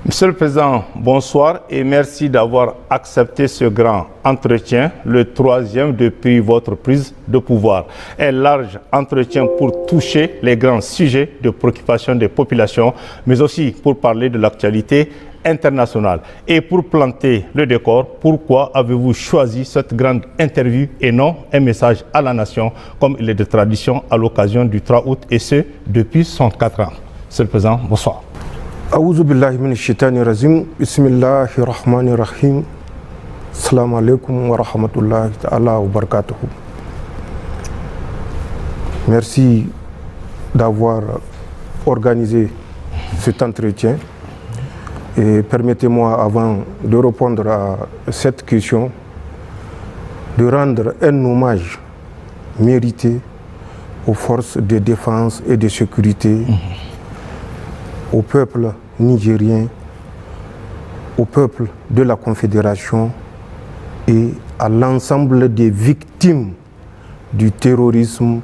Monsieur le Président, bonsoir et merci d'avoir accepté ce grand entretien, le troisième depuis votre prise de pouvoir. Un large entretien pour toucher les grands sujets de préoccupation des populations, mais aussi pour parler de l'actualité internationale. Et pour planter le décor, pourquoi avez-vous choisi cette grande interview et non un message à la nation comme il est de tradition à l'occasion du 3 août et ce depuis 104 ans? Monsieur le Président, bonsoir. Aouzu billahi minash shaitani rajim. Bismillahir rahmanir rahim. Assalamu alaikum wa rahmatullahi ta'ala wa barakatuh. Merci d'avoir organisé cet entretien. Et permettez-moi, avant de répondre à cette question, de rendre un hommage mérité aux forces de défense et de sécurité, au peuple nigérien, au peuple de la Confédération et à l'ensemble des victimes du terrorisme,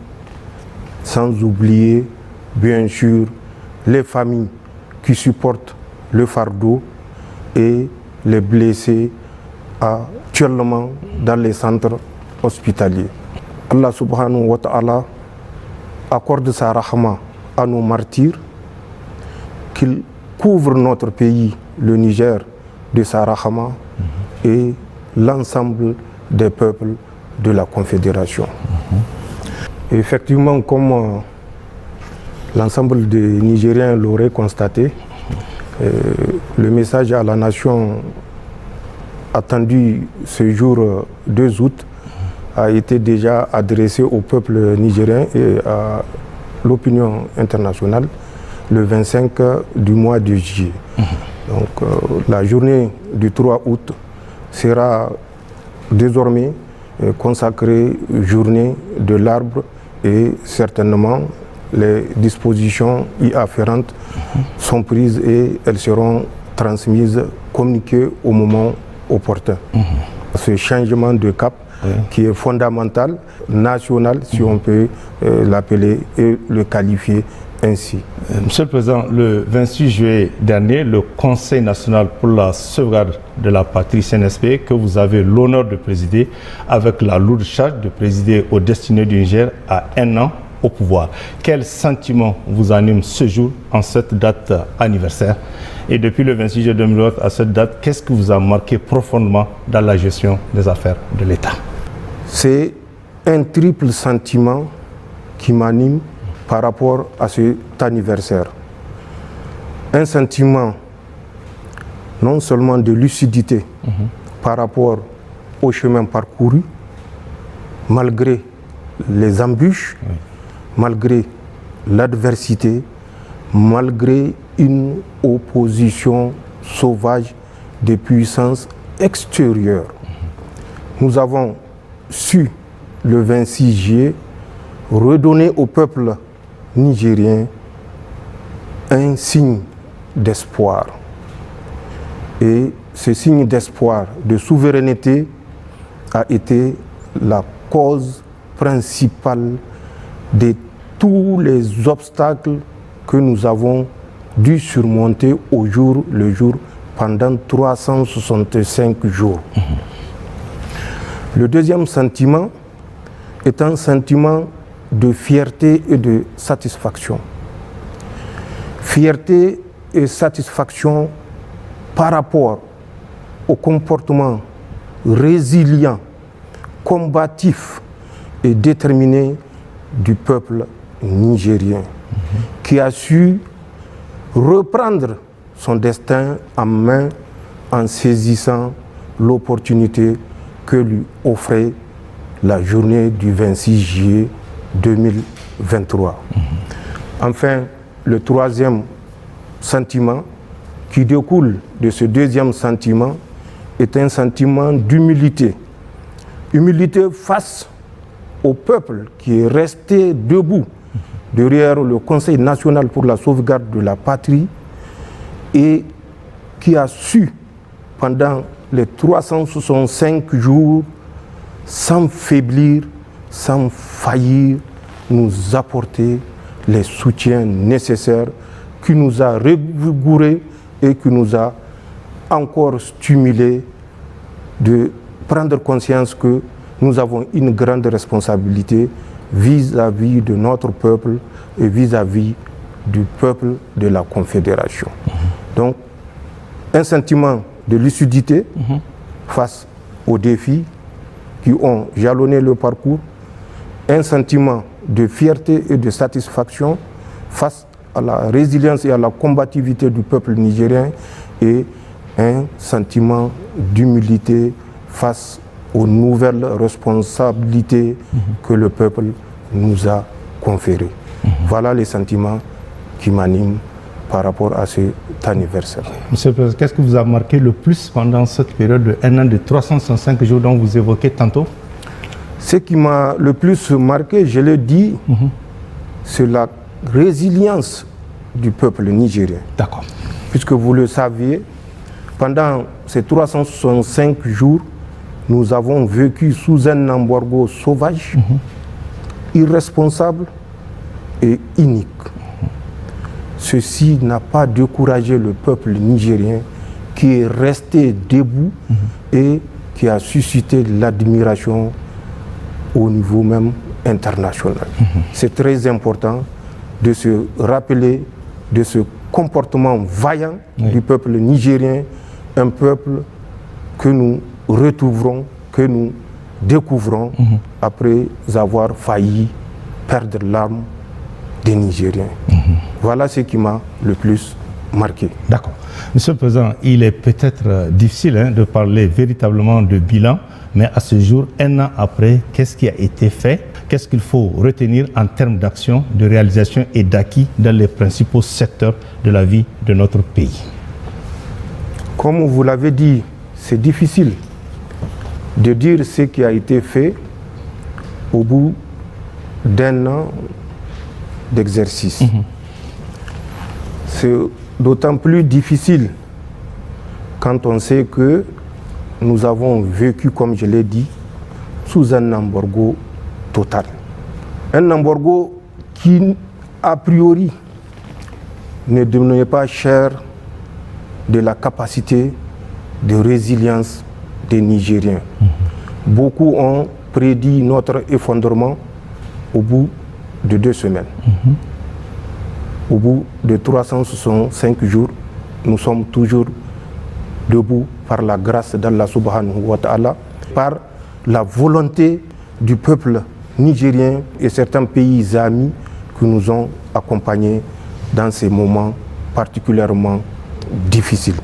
sans oublier, bien sûr, les familles qui supportent le fardeau et les blessés actuellement dans les centres hospitaliers. Allah subhanahu wa ta'ala accorde sa rahma à nos martyrs, qu'il couvre notre pays, le Niger, de sa rahma et l'ensemble des peuples de la Confédération. Et effectivement, comme l'ensemble des Nigériens l'auraient constaté, le message à la nation attendu ce jour 2 août a été déjà adressé au peuple nigérien et à l'opinion internationale le 25 du mois de juillet. Donc la journée du 3 août sera désormais consacrée journée de l'arbre et certainement les dispositions y afférentes sont prises et elles seront transmises, communiquées au moment opportun. Ce changement de cap qui est fondamental, national, si on peut l'appeler et le qualifier ainsi. Monsieur le Président, le 26 juillet dernier, le Conseil national pour la sauvegarde de la patrie CNSP, que vous avez l'honneur de présider, avec la lourde charge de présider aux destinées du Niger à 1 an au pouvoir. Quel sentiment vous anime ce jour, en cette date anniversaire? Et depuis le 26 juillet 2008 à cette date, qu'est-ce qui vous a marqué profondément dans la gestion des affaires de l'État? C'est un triple sentiment qui m'anime par rapport à cet anniversaire. Un sentiment non seulement de lucidité par rapport au chemin parcouru, malgré les embûches, malgré l'adversité, malgré une opposition sauvage des puissances extérieures. Nous avons su, le 26 juillet, redonner au peuple nigérien un signe d'espoir. Et ce signe d'espoir, de souveraineté, a été la cause principale de tous les obstacles que nous avons dû surmonter au jour le jour pendant 365 jours. Le deuxième sentiment est un sentiment de fierté et de satisfaction. Fierté et satisfaction par rapport au comportement résilient, combatif et déterminé du peuple nigérien, qui a su reprendre son destin en main en saisissant l'opportunité que lui offrait la journée du 26 juillet 2023. Enfin, le troisième sentiment qui découle de ce deuxième sentiment est un sentiment d'humilité. Humilité face au peuple qui est resté debout derrière le Conseil national pour la sauvegarde de la patrie et qui a su, pendant les 365 jours, sans faiblir, sans faillir, nous apporter les soutiens nécessaires, qui nous a revigourés et qui nous a encore stimulé de prendre conscience que nous avons une grande responsabilité vis-à-vis de notre peuple et vis-à-vis du peuple de la Confédération. Donc, un sentiment de lucidité face aux défis qui ont jalonné le parcours, un sentiment de fierté et de satisfaction face à la résilience et à la combativité du peuple nigérien et un sentiment d'humilité face aux nouvelles responsabilités que le peuple nous a conférées. Voilà les sentiments qui m'animent par rapport à cet anniversaire. Monsieur le Président, qu'est-ce qui vous a marqué le plus pendant cette période de 1 an de 365 jours dont vous évoquez tantôt? Ce qui m'a le plus marqué, je l'ai dit, c'est la résilience du peuple nigérien. D'accord. Puisque vous le saviez, pendant ces 365 jours, nous avons vécu sous un embargo sauvage, irresponsable et inique. Ceci n'a pas découragé le peuple nigérien qui est resté debout et qui a suscité l'admiration au niveau même international. C'est très important de se rappeler de ce comportement vaillant du peuple nigérien, un peuple que nous retrouverons, que nous découvrons après avoir failli perdre l'âme des Nigériens. Voilà ce qui m'a le plus marqué. D'accord. Monsieur le Président, il est peut-être difficile de parler véritablement de bilan, mais à ce jour, 1 an après, qu'est-ce qui a été fait? Qu'est-ce qu'il faut retenir en termes d'action, de réalisation et d'acquis dans les principaux secteurs de la vie de notre pays? Comme vous l'avez dit, c'est difficile de dire ce qui a été fait au bout d'1 an d'exercice. C'est d'autant plus difficile quand on sait que nous avons vécu, comme je l'ai dit, sous un embargo total. Un embargo qui, a priori, ne donnait pas cher de la capacité de résilience des Nigériens. Beaucoup ont prédit notre effondrement au bout de 2 semaines. Au bout de 365 jours, nous sommes toujours debout par la grâce d'Allah subhanahu wa ta'ala, par la volonté du peuple nigérien et certains pays amis qui nous ont accompagnés dans ces moments particulièrement difficiles.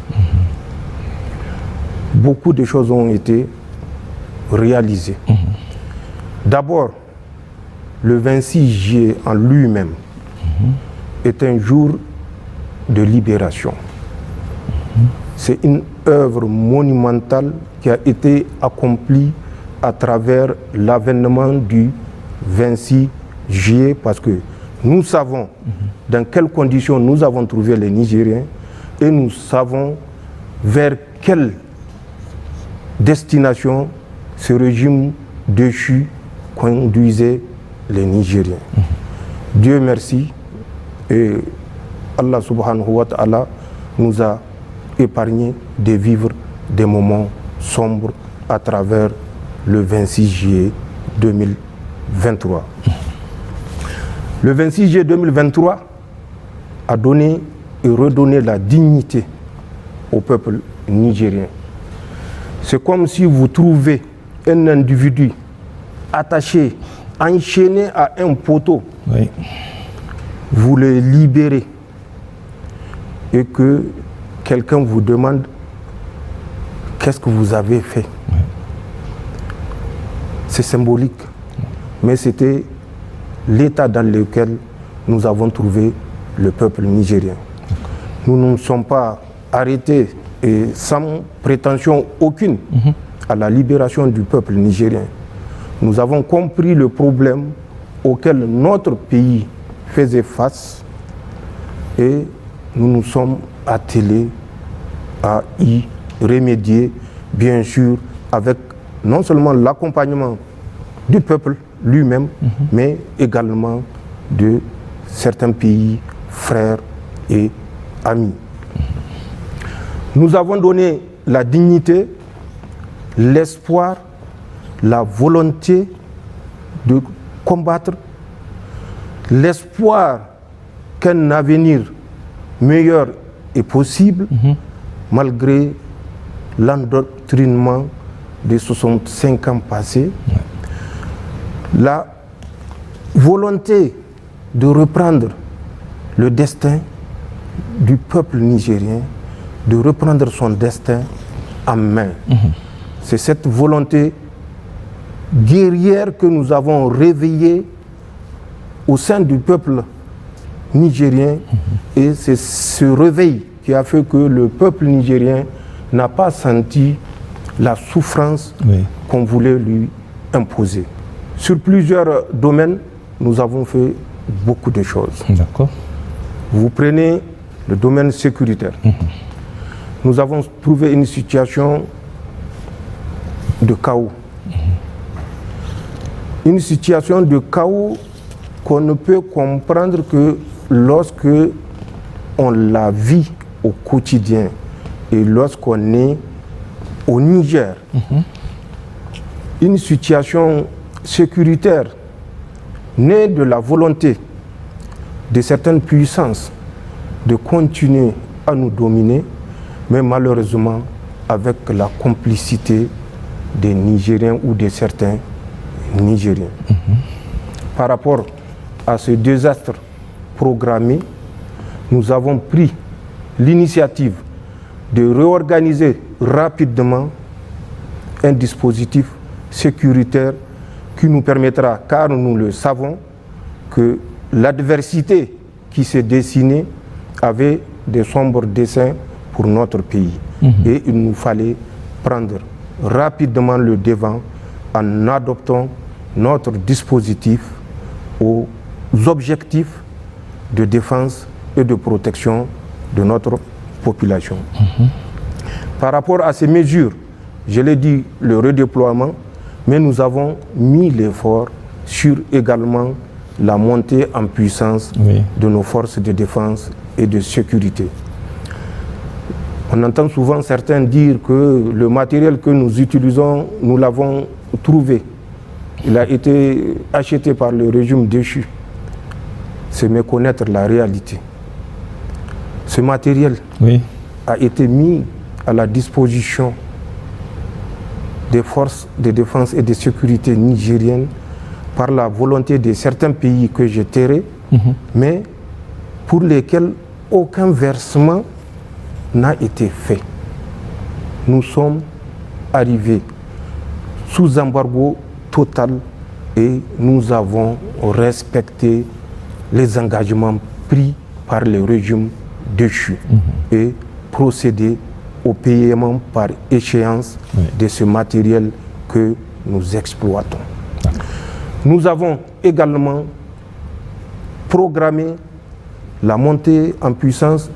Beaucoup de choses ont été réalisées. D'abord, le 26 juillet en lui-même est un jour de libération. C'est une œuvre monumentale qui a été accomplie à travers l'avènement du 26 juillet parce que nous savons dans quelles conditions nous avons trouvé les Nigériens et nous savons vers quelle destination ce régime déchu conduisait les Nigériens. Dieu merci et Allah subhanahu wa ta'ala nous a épargné de vivre des moments sombres à travers le 26 juillet 2023. Le 26 juillet 2023 a donné et redonné la dignité au peuple nigérien. C'est comme si vous trouvez un individu attaché, enchaîné à un poteau. Oui. Vous le libérez et que quelqu'un vous demande qu'est-ce que vous avez fait. Oui. C'est symbolique, mais c'était l'état dans lequel nous avons trouvé le peuple nigérien. Nous ne nous sommes pas arrêtés et sans prétention aucune à la libération du peuple nigérien. Nous avons compris le problème auquel notre pays faisait face et nous nous sommes attelés à y remédier, bien sûr, avec non seulement l'accompagnement du peuple lui-même, mais également de certains pays, frères et amis. Nous avons donné la dignité, l'espoir, la volonté de combattre, l'espoir qu'un avenir meilleur est possible, malgré l'endoctrinement des 65 ans passés. La volonté de reprendre le destin du peuple nigérien, de reprendre son destin en main. C'est cette volonté guerrière que nous avons réveillée au sein du peuple nigérien, et c'est ce réveil qui a fait que le peuple nigérien n'a pas senti la souffrance qu'on voulait lui imposer. Sur plusieurs domaines, nous avons fait beaucoup de choses. D'accord. Vous prenez le domaine sécuritaire. Nous avons trouvé une situation de chaos. Une situation de chaos qu'on ne peut comprendre que lorsque on la vit au quotidien et lorsqu'on est au Niger. Une situation sécuritaire née de la volonté de certaines puissances de continuer à nous dominer, mais malheureusement avec la complicité des Nigériens ou de certains Nigériens. Par rapport à ce désastre programmé, nous avons pris l'initiative de réorganiser rapidement un dispositif sécuritaire qui nous permettra, car nous le savons, que l'adversité qui s'est dessinée avait des sombres desseins pour notre pays. Et il nous fallait prendre rapidement le devant en adoptant notre dispositif aux objectifs de défense et de protection de notre population. Par rapport à ces mesures, je l'ai dit, le redéploiement, mais nous avons mis l'effort sur également la montée en puissance de nos forces de défense et de sécurité. On entend souvent certains dire que le matériel que nous utilisons, nous l'avons trouvé. Il a été acheté par le régime déchu. C'est méconnaître la réalité. Ce matériel a été mis à la disposition des forces de défense et de sécurité nigériennes par la volonté de certains pays que je tairai, mais pour lesquels aucun versement n'a été fait. Nous sommes arrivés sous embargo total et nous avons respecté les engagements pris par le régime déchu et procédé au paiement par échéance de ce matériel que nous exploitons. Nous avons également programmé la montée en puissance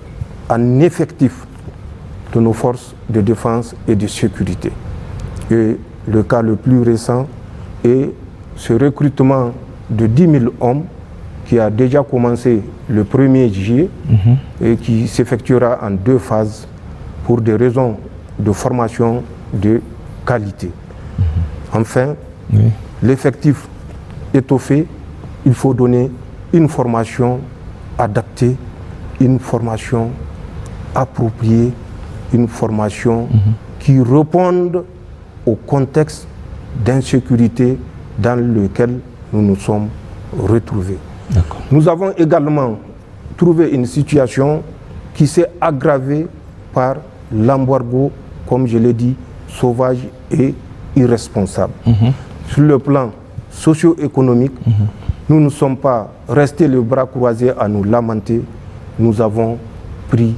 en effectif de nos forces de défense et de sécurité. Et le cas le plus récent est ce recrutement de 10 000 hommes qui a déjà commencé le 1er juillet et qui s'effectuera en 2 phases pour des raisons de formation de qualité. Enfin, l'effectif étoffé, il faut donner une formation adaptée, une formation appropriée, une formation qui réponde au contexte d'insécurité dans lequel nous nous sommes retrouvés. Nous avons également trouvé une situation qui s'est aggravée par l'embargo, comme je l'ai dit, sauvage et irresponsable. Sur le plan socio-économique, nous ne sommes pas restés les bras croisés à nous lamenter. Nous avons pris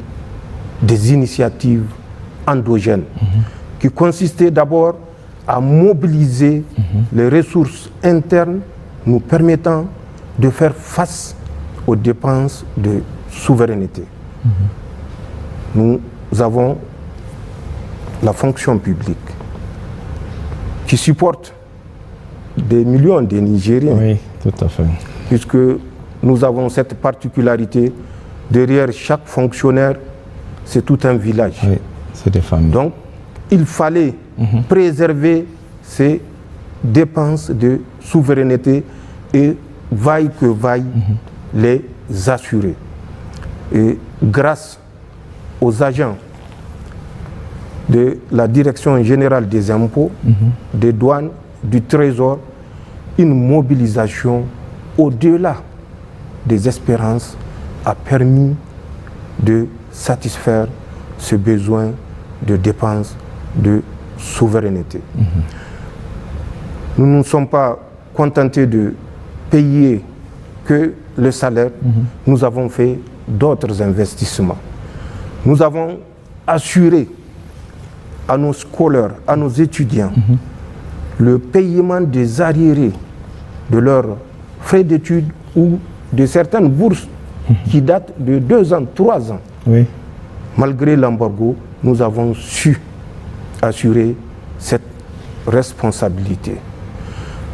des initiatives endogènes qui consistaient d'abord à mobiliser les ressources internes nous permettant de faire face aux dépenses de souveraineté. Nous avons la fonction publique qui supporte des millions de Nigériens. Oui, tout à fait. Puisque nous avons cette particularité, derrière chaque fonctionnaire, c'est tout un village. C'est des familles. Donc, il fallait préserver ces dépenses de souveraineté et vaille que vaille les assurer. Et grâce aux agents de la Direction générale des impôts, des douanes, du Trésor, une mobilisation au-delà des espérances a permis de satisfaire ce besoin de dépenses de souveraineté. Nous ne nous sommes pas contentés de payer que le salaire, nous avons fait d'autres investissements. Nous avons assuré à nos scolaires, à nos étudiants, le paiement des arriérés de leurs frais d'études ou de certaines bourses qui datent de 2 ans, 3 ans. Oui. Malgré l'embargo, nous avons su assurer cette responsabilité.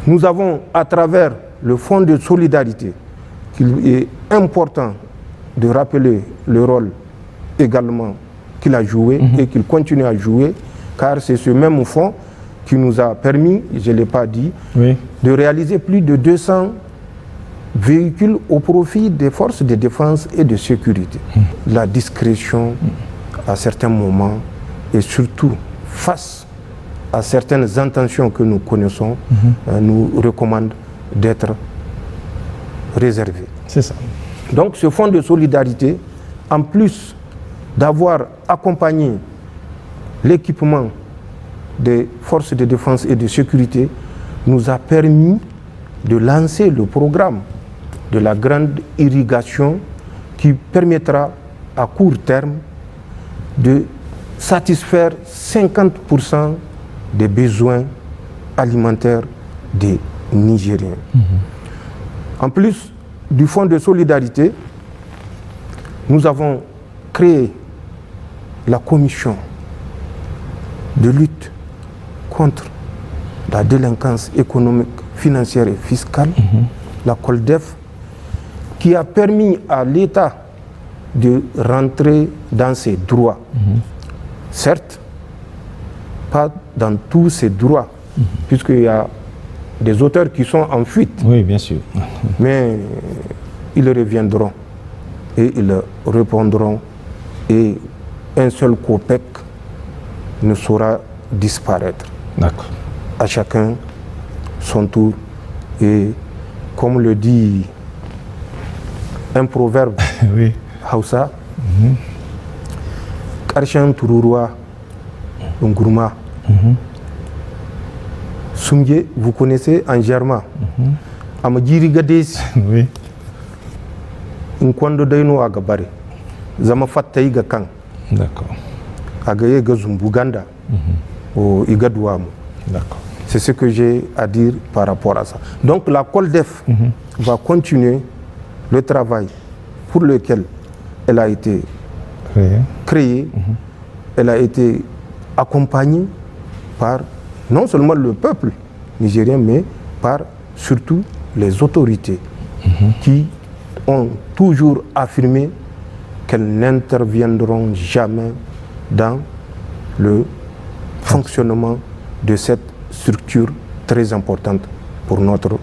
Nous avons, à travers le Fonds de solidarité, qu'il est important de rappeler le rôle également qu'il a joué et qu'il continue à jouer, car c'est ce même fonds qui nous a permis, je ne l'ai pas dit, de réaliser plus de 200 véhicules au profit des forces de défense et de sécurité. La discrétion, à certains moments, et surtout face à certaines intentions que nous connaissons, nous recommande d'être réservés. C'est ça. Donc ce fonds de solidarité, en plus d'avoir accompagné l'équipement des forces de défense et de sécurité, nous a permis de lancer le programme de la grande irrigation qui permettra à court terme de satisfaire 50% des besoins alimentaires des Nigériens. En plus du fonds de solidarité, nous avons créé la commission de lutte contre la délinquance économique, financière et fiscale, la COLDEF, qui a permis à l'État de rentrer dans ses droits. Certes, pas dans tous ses droits, puisqu'il y a des auteurs qui sont en fuite. Oui, bien sûr. Mais ils reviendront et ils répondront, et un seul COPEC ne saura disparaître. D'accord. À chacun son tour. Et comme le dit un proverbe Oui. Hausa, Karshen Tururuwa Ngurma. Sumye, vous connaissez en germain. Amajiri Gadesi. Oui. Nkwando Daino Agabare. Zama Fattaï Gakan. D'accord. Agaye Gazumbuganda. Au Igadouam. D'accord. C'est ce que j'ai à dire par rapport à ça. Donc la COLDEF va continuer le travail pour lequel elle a été créée. Elle a été accompagnée par non seulement le peuple nigérien, mais par surtout les autorités qui ont toujours affirmé qu'elles n'interviendront jamais dans le fonctionnement de cette structure très importante pour notre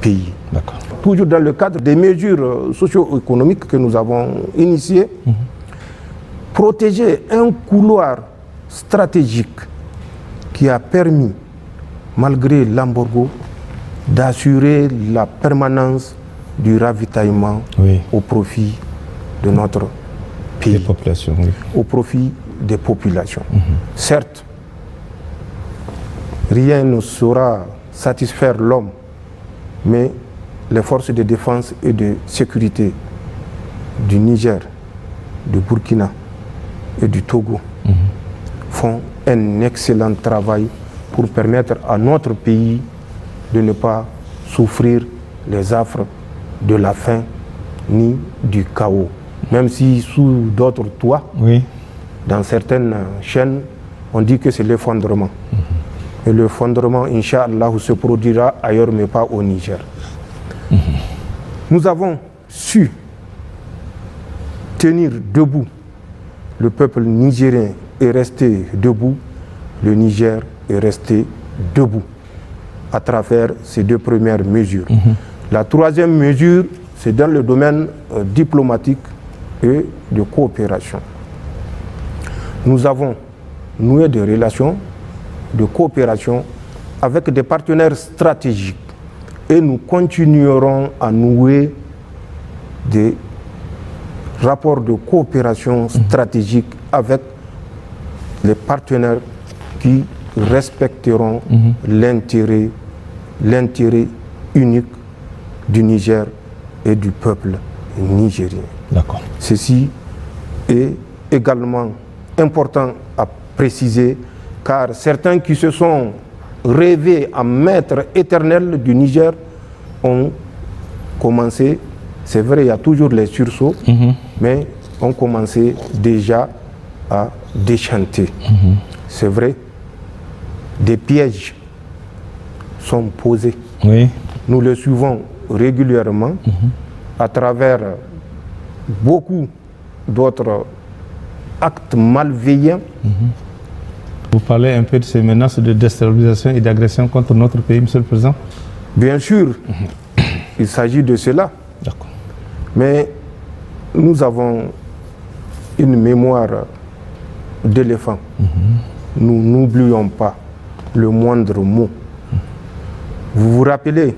pays. D'accord. Toujours dans le cadre des mesures socio-économiques que nous avons initiées, protéger un couloir stratégique qui a permis, malgré l'embargo, d'assurer la permanence du ravitaillement au profit de notre pays, des populations, oui. au profit des populations. Certes, rien ne saura satisfaire l'homme, mais les forces de défense et de sécurité du Niger, du Burkina et du Togo font un excellent travail pour permettre à notre pays de ne pas souffrir les affres de la faim ni du chaos. Même si sous d'autres toits, dans certaines chaînes, on dit que c'est l'effondrement. Et l'effondrement, Inch'Allah, se produira ailleurs, mais pas au Niger. Nous avons su tenir debout le peuple nigérien est resté debout, le Niger est resté debout à travers ces deux premières mesures. La troisième mesure, c'est dans le domaine diplomatique et de coopération. Nous avons noué des relations de coopération avec des partenaires stratégiques et nous continuerons à nouer des rapports de coopération stratégique avec les partenaires qui respecteront l'intérêt unique du Niger et du peuple nigérien. D'accord. Ceci est également important à préciser car certains qui se sont rêvés en maître éternel du Niger ont commencé, c'est vrai, il y a toujours les sursauts, mais ont commencé déjà à déchanter. C'est vrai, des pièges sont posés. Oui. Nous le suivons régulièrement à travers beaucoup d'autres actes malveillants. Vous parlez un peu de ces menaces de déstabilisation et d'agression contre notre pays, Monsieur le Président? Bien sûr, il s'agit de cela. D'accord. Mais nous avons une mémoire d'éléphant. Nous n'oublions pas le moindre mot. Vous vous rappelez,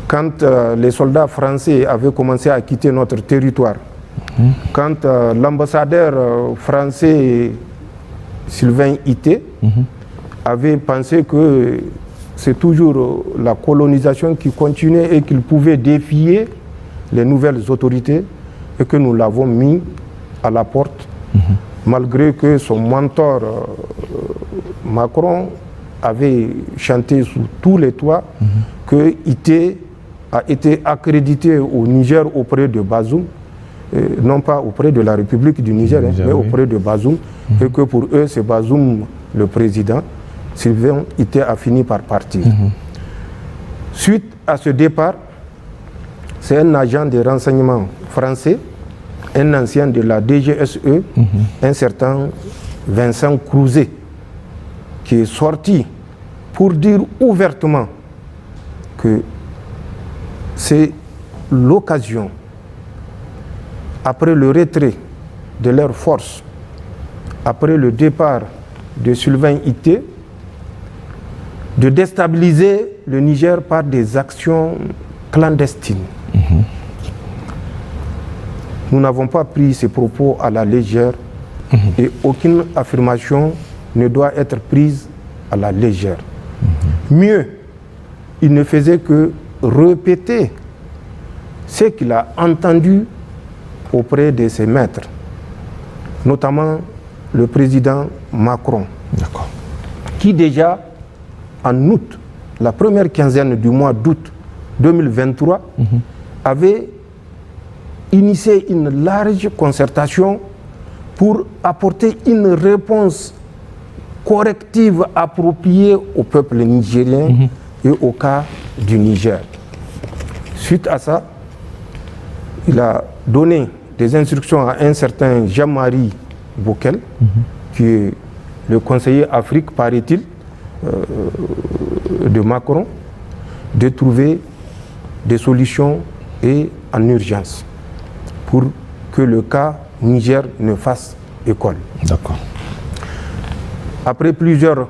quand les soldats français avaient commencé à quitter notre territoire, quand l'ambassadeur français Sylvain Ité avait pensé que c'est toujours la colonisation qui continuait et qu'il pouvait défier les nouvelles autorités et que nous l'avons mis à la porte, malgré que son mentor Macron avait chanté sous tous les toits que Ité a été accrédité au Niger auprès de Bazoum, non pas auprès de la République du Niger, mais auprès de Bazoum, et que pour eux c'est Bazoum le président. Sylvain Ité a fini par partir. Suite à ce départ, c'est un agent de renseignement français, un ancien de la DGSE, un certain Vincent Crouzet, qui est sorti pour dire ouvertement que c'est l'occasion, après le retrait de leurs forces, après le départ de Sylvain Ité, de déstabiliser le Niger par des actions clandestines. Nous n'avons pas pris ces propos à la légère et aucune affirmation ne doit être prise à la légère. Mieux, il ne faisait que répéter ce qu'il a entendu auprès de ses maîtres, notamment le président Macron, qui déjà en août, la première quinzaine du mois d'août 2023, avait initié une large concertation pour apporter une réponse corrective appropriée au peuple nigérien et au cas du Niger. Suite à ça, il a donné des instructions à un certain Jean-Marie Bockel, qui est le conseiller Afrique, paraît-il, de Macron, de trouver des solutions et en urgence pour que le cas Niger ne fasse école. D'accord. Après plusieurs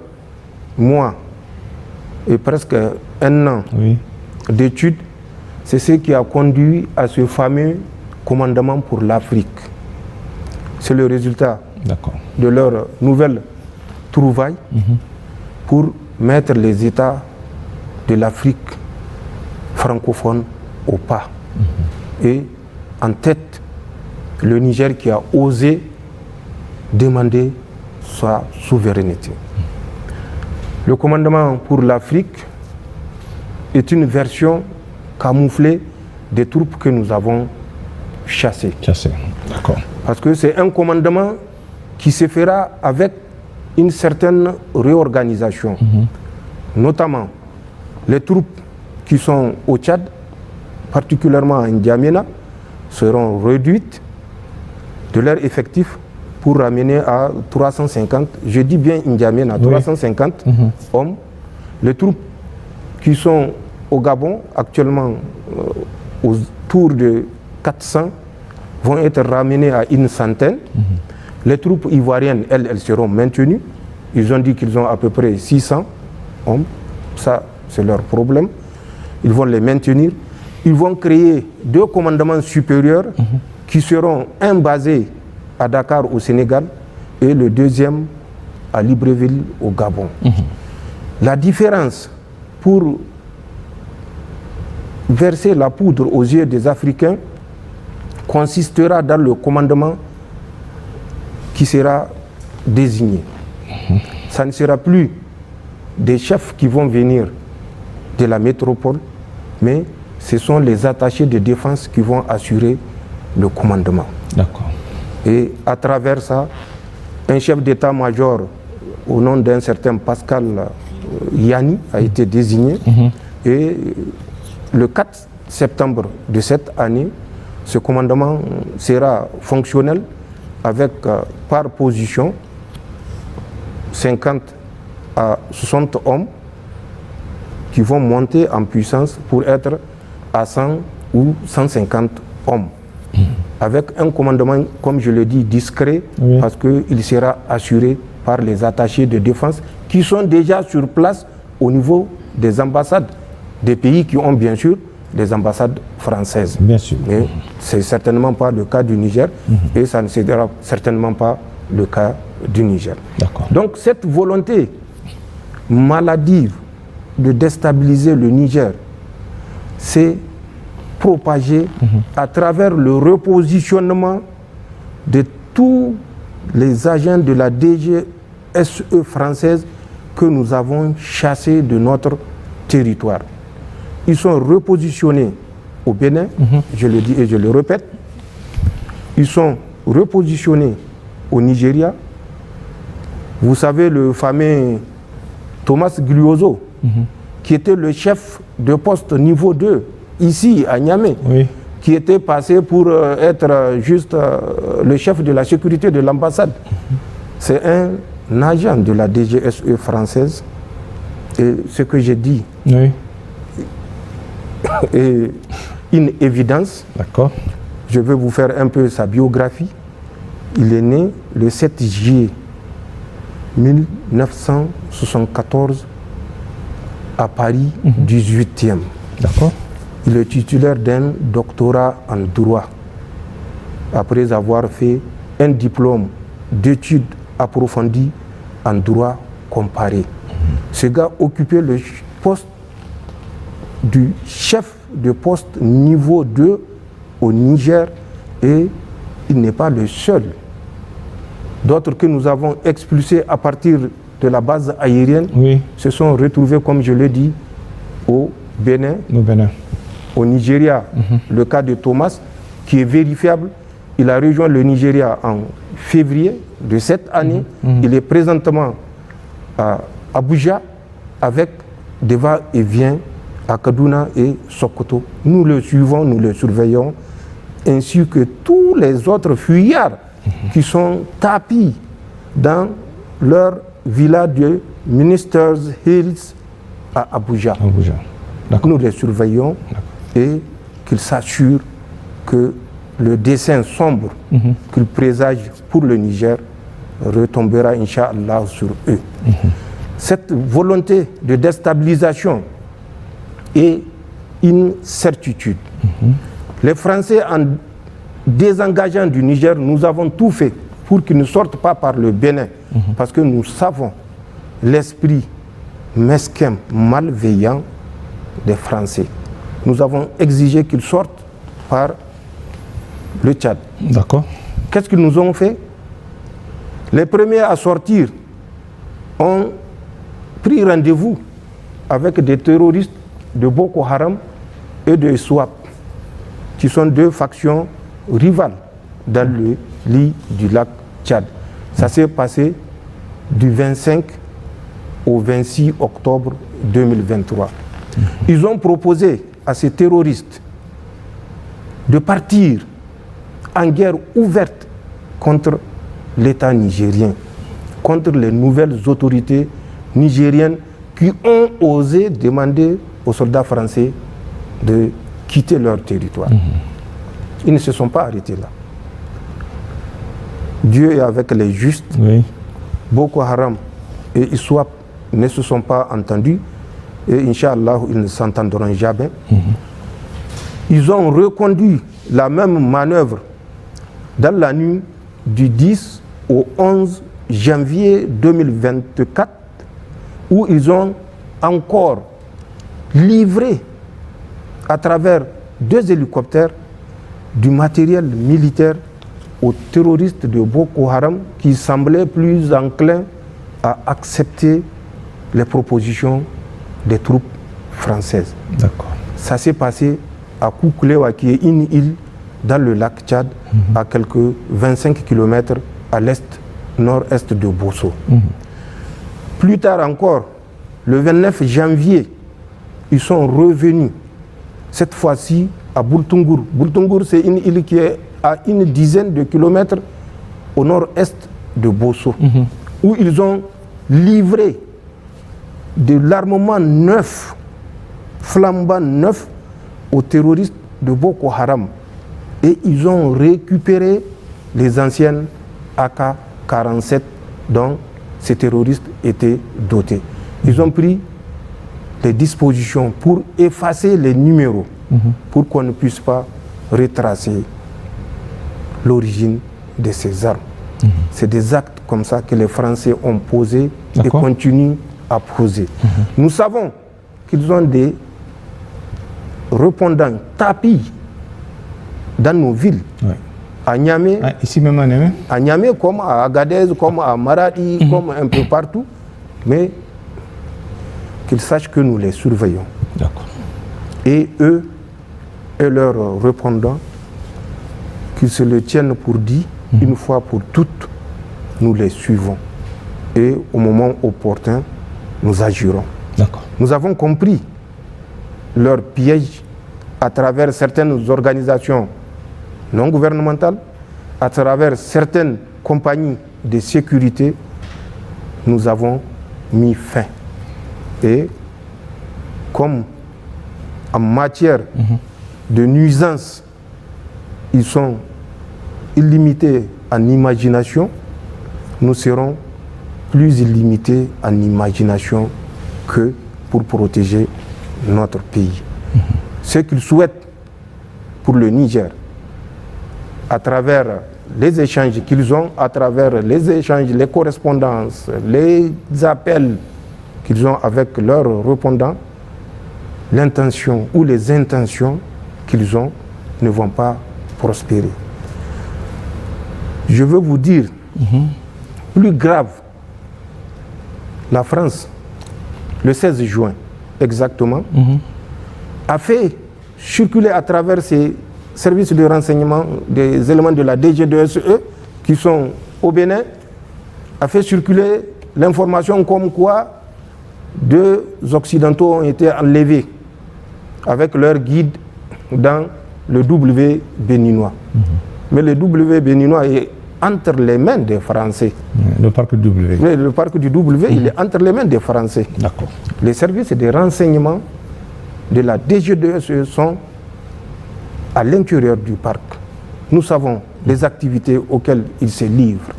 mois et presque un an d'études, c'est ce qui a conduit à ce fameux commandement pour l'Afrique. C'est le résultat de leur nouvelle trouvaille pour mettre les États de l'Afrique francophone au pas. Et en tête, le Niger qui a osé demander sa souveraineté. Le commandement pour l'Afrique est une version camouflée des troupes que nous avons chassées. D'accord. Parce que c'est un commandement qui se fera avec une certaine réorganisation. Notamment, les troupes qui sont au Tchad, particulièrement en N'Djamena, seront réduites de leur effectif pour ramener à 350, je dis bien N'Djamena, 350 hommes. Les troupes qui sont au Gabon, actuellement autour de 400, vont être ramenées à une centaine. Les troupes ivoiriennes, elles seront maintenues. Ils ont dit qu'ils ont à peu près 600 hommes. Ça, c'est leur problème. Ils vont les maintenir. Ils vont créer 2 commandements supérieurs qui seront un basé à Dakar au Sénégal et le deuxième à Libreville au Gabon. La différence pour verser la poudre aux yeux des Africains consistera dans le commandement qui sera désigné. Ça ne sera plus des chefs qui vont venir de la métropole, mais ce sont les attachés de défense qui vont assurer le commandement. D'accord. Et à travers ça, un chef d'état-major au nom d'un certain Pascal Yanni a été désigné. Et le 4 septembre de cette année, ce commandement sera fonctionnel avec par position 50 à 60 hommes qui vont monter en puissance pour être à 100 ou 150 hommes. Avec un commandement, comme je le dis, discret, parce qu'il sera assuré par les attachés de défense qui sont déjà sur place au niveau des ambassades des pays qui ont bien sûr des ambassades françaises. Bien sûr. Mais ce n'est certainement pas le cas du Niger et ça ne sera certainement pas le cas du Niger. Donc cette volonté maladive de déstabiliser le Niger s'est propagée à travers le repositionnement de tous les agents de la DGSE française que nous avons chassés de notre territoire. Ils sont repositionnés au Bénin, je le dis et je le répète. Ils sont repositionnés au Nigeria. Vous savez, le fameux Thomas Gliozo, qui était le chef de poste niveau 2, ici à Niamey, qui était passé pour être juste le chef de la sécurité de l'ambassade. C'est un agent de la DGSE française. Et ce que j'ai dit est une évidence. D'accord. Je vais vous faire un peu sa biographie. Il est né le 7 juillet 1974 à Paris, 18e. D'accord. Il est titulaire d'un doctorat en droit, après avoir fait un diplôme d'études approfondies en droit comparé. Ce gars occupait le poste du chef de poste niveau 2 au Niger et il n'est pas le seul. D'autres que nous avons expulsés à partir de la base aérienne se sont retrouvés, comme je l'ai dit, au Bénin, au Nigeria. Le cas de Thomas, qui est vérifiable, il a rejoint le Nigeria en février de cette année. Il est présentement à Abuja avec des va-et-vient à Kaduna et Sokoto. Nous le suivons, nous le surveillons, ainsi que tous les autres fuyards qui sont tapis dans leur villa de Ministers Hills à Abuja. Nous les surveillons et qu'ils s'assurent que le dessein sombre qu'ils présagent pour le Niger retombera, Inch'Allah, sur eux. Cette volonté de déstabilisation est une certitude. Les Français, en désengageant du Niger, nous avons tout fait pour qu'ils ne sortent pas par le Bénin, parce que nous savons l'esprit mesquin, malveillant des Français. Nous avons exigé qu'ils sortent par le Tchad. D'accord. Qu'est-ce qu'ils nous ont fait? Les premiers à sortir ont pris rendez-vous avec des terroristes de Boko Haram et de SWAP, qui sont deux factions rivales dans le lit du lac Tchad. Ça s'est passé du 25 au 26 octobre 2023. Ils ont proposé à ces terroristes de partir en guerre ouverte contre l'État nigérien, contre les nouvelles autorités nigériennes qui ont osé demander aux soldats français de quitter leur territoire. Ils ne se sont pas arrêtés là. Dieu est avec les justes. Oui. Boko Haram et ISWAP ne se sont pas entendus et Inch'Allah, ils ne s'entendront jamais. Ils ont reconduit la même manœuvre dans la nuit du 10 au 11 janvier 2024 où ils ont encore livré à travers 2 hélicoptères du matériel militaire aux terroristes de Boko Haram qui semblaient plus enclins à accepter les propositions des troupes françaises. D'accord. Ça s'est passé à Kouklewa, qui est une île dans le lac Tchad, à quelques 25 km à l'est-nord-est de Bosso. Plus tard encore, le 29 janvier, ils sont revenus, cette fois-ci à Boultungour. Boultungour, c'est une île qui est à une dizaine de kilomètres au nord-est de Bosso, où ils ont livré de l'armement neuf, flambant neuf, aux terroristes de Boko Haram. Et ils ont récupéré les anciennes AK-47 dont ces terroristes étaient dotés. Ils ont pris des dispositions pour effacer les numéros, pour qu'on ne puisse pas retracer l'origine de ces armes. C'est des actes comme ça que les Français ont posés et continuent à poser. Nous savons qu'ils ont des répondants tapis dans nos villes. À Niamey, ici même à Niamey. À Niamey, comme à Agadez, comme à Maradi, comme un peu partout. Mais qu'ils sachent que nous les surveillons. Et eux et leurs répondants, qu'ils se le tiennent pour dit, une fois pour toutes, nous les suivons. Et au moment opportun, nous agirons. Nous avons compris leur piège à travers certaines organisations non gouvernementales, à travers certaines compagnies de sécurité. Nous avons mis fin. Et comme en matière de nuisance, ils sont illimités en imagination, nous serons plus illimités en imagination que pour protéger notre pays. Ce qu'ils souhaitent pour le Niger, à travers les échanges qu'ils ont, à travers les échanges, les correspondances, les appels qu'ils ont avec leurs répondants, l'intention ou les intentions qu'ils ont ne vont pas prospérer. Je veux vous dire, plus grave, la France, le 16 juin exactement, a fait circuler à travers ses services de renseignement des éléments de la DG2SE qui sont au Bénin, a fait circuler l'information comme quoi 2 Occidentaux ont été enlevés avec leur guide dans le W béninois. Mais le W béninois est entre les mains des Français. Le parc W. Mais le parc du W, il est entre les mains des Français. Les services de renseignement de la DG2SE sont à l'intérieur du parc. Nous savons les activités auxquelles ils se livrent.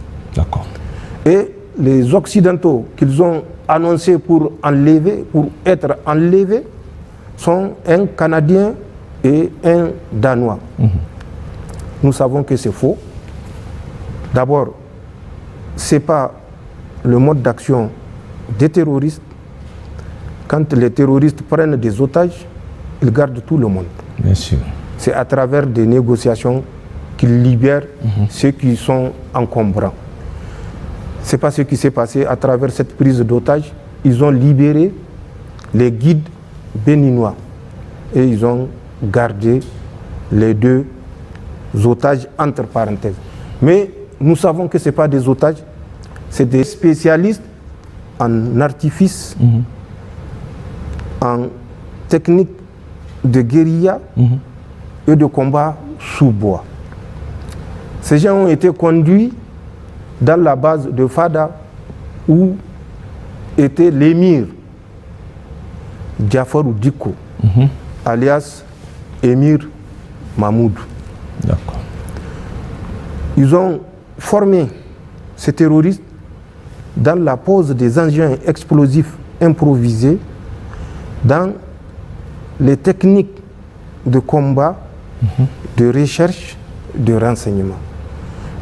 Et les Occidentaux qu'ils ont annoncés pour être enlevés, sont un Canadien et un Danois. Nous savons que c'est faux. D'abord, ce n'est pas le mode d'action des terroristes. Quand les terroristes prennent des otages, ils gardent tout le monde. Bien sûr. C'est à travers des négociations qu'ils libèrent ceux qui sont encombrants. Ce n'est pas ce qui s'est passé à travers cette prise d'otages. Ils ont libéré les guides béninois et ils ont gardé les 2 otages entre parenthèses. Mais nous savons que ce n'est pas des otages, c'est des spécialistes en artifice, en technique de guérilla et de combat sous bois. Ces gens ont été conduits dans la base de Fada où était l'émir Jafarou Diko, alias Émir Mahmoud. D'accord. Ils ont formé ces terroristes dans la pose des engins explosifs improvisés, dans les techniques de combat, de recherche, de renseignement.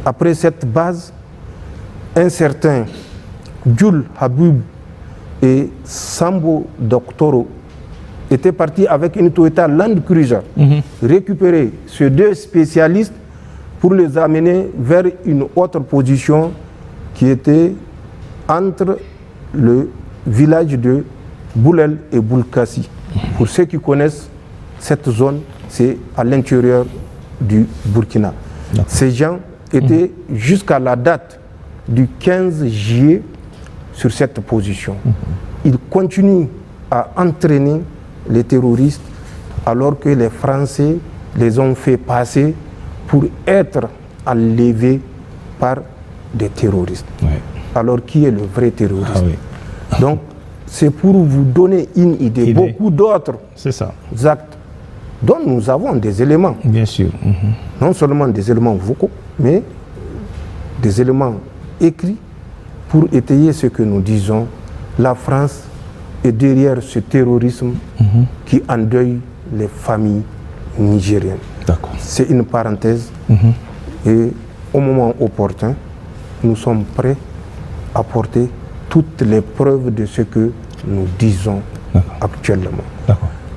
Après cette base, un certain Jules Habib et Sambo Doktoro étaient partis avec une Toyota Land Cruiser récupérer ces deux spécialistes pour les amener vers une autre position qui était entre le village de Boulel et Boulkassi. Pour ceux qui connaissent cette zone, c'est à l'intérieur du Burkina. Ces gens étaient jusqu'à la date du 15 juillet sur cette position. Ils continuent à entraîner les terroristes alors que les Français les ont fait passer pour être enlevés par des terroristes. Ouais. Alors qui est le vrai terroriste? Ah oui. Donc c'est pour vous donner une idée. Beaucoup d'autres actes dont nous avons des éléments. Bien sûr. Non seulement des éléments vocaux, mais des éléments écrits pour étayer ce que nous disons. La France est derrière ce terrorisme qui endeuille les familles nigériennes. C'est une parenthèse et au moment opportun, nous sommes prêts à porter toutes les preuves de ce que nous disons actuellement.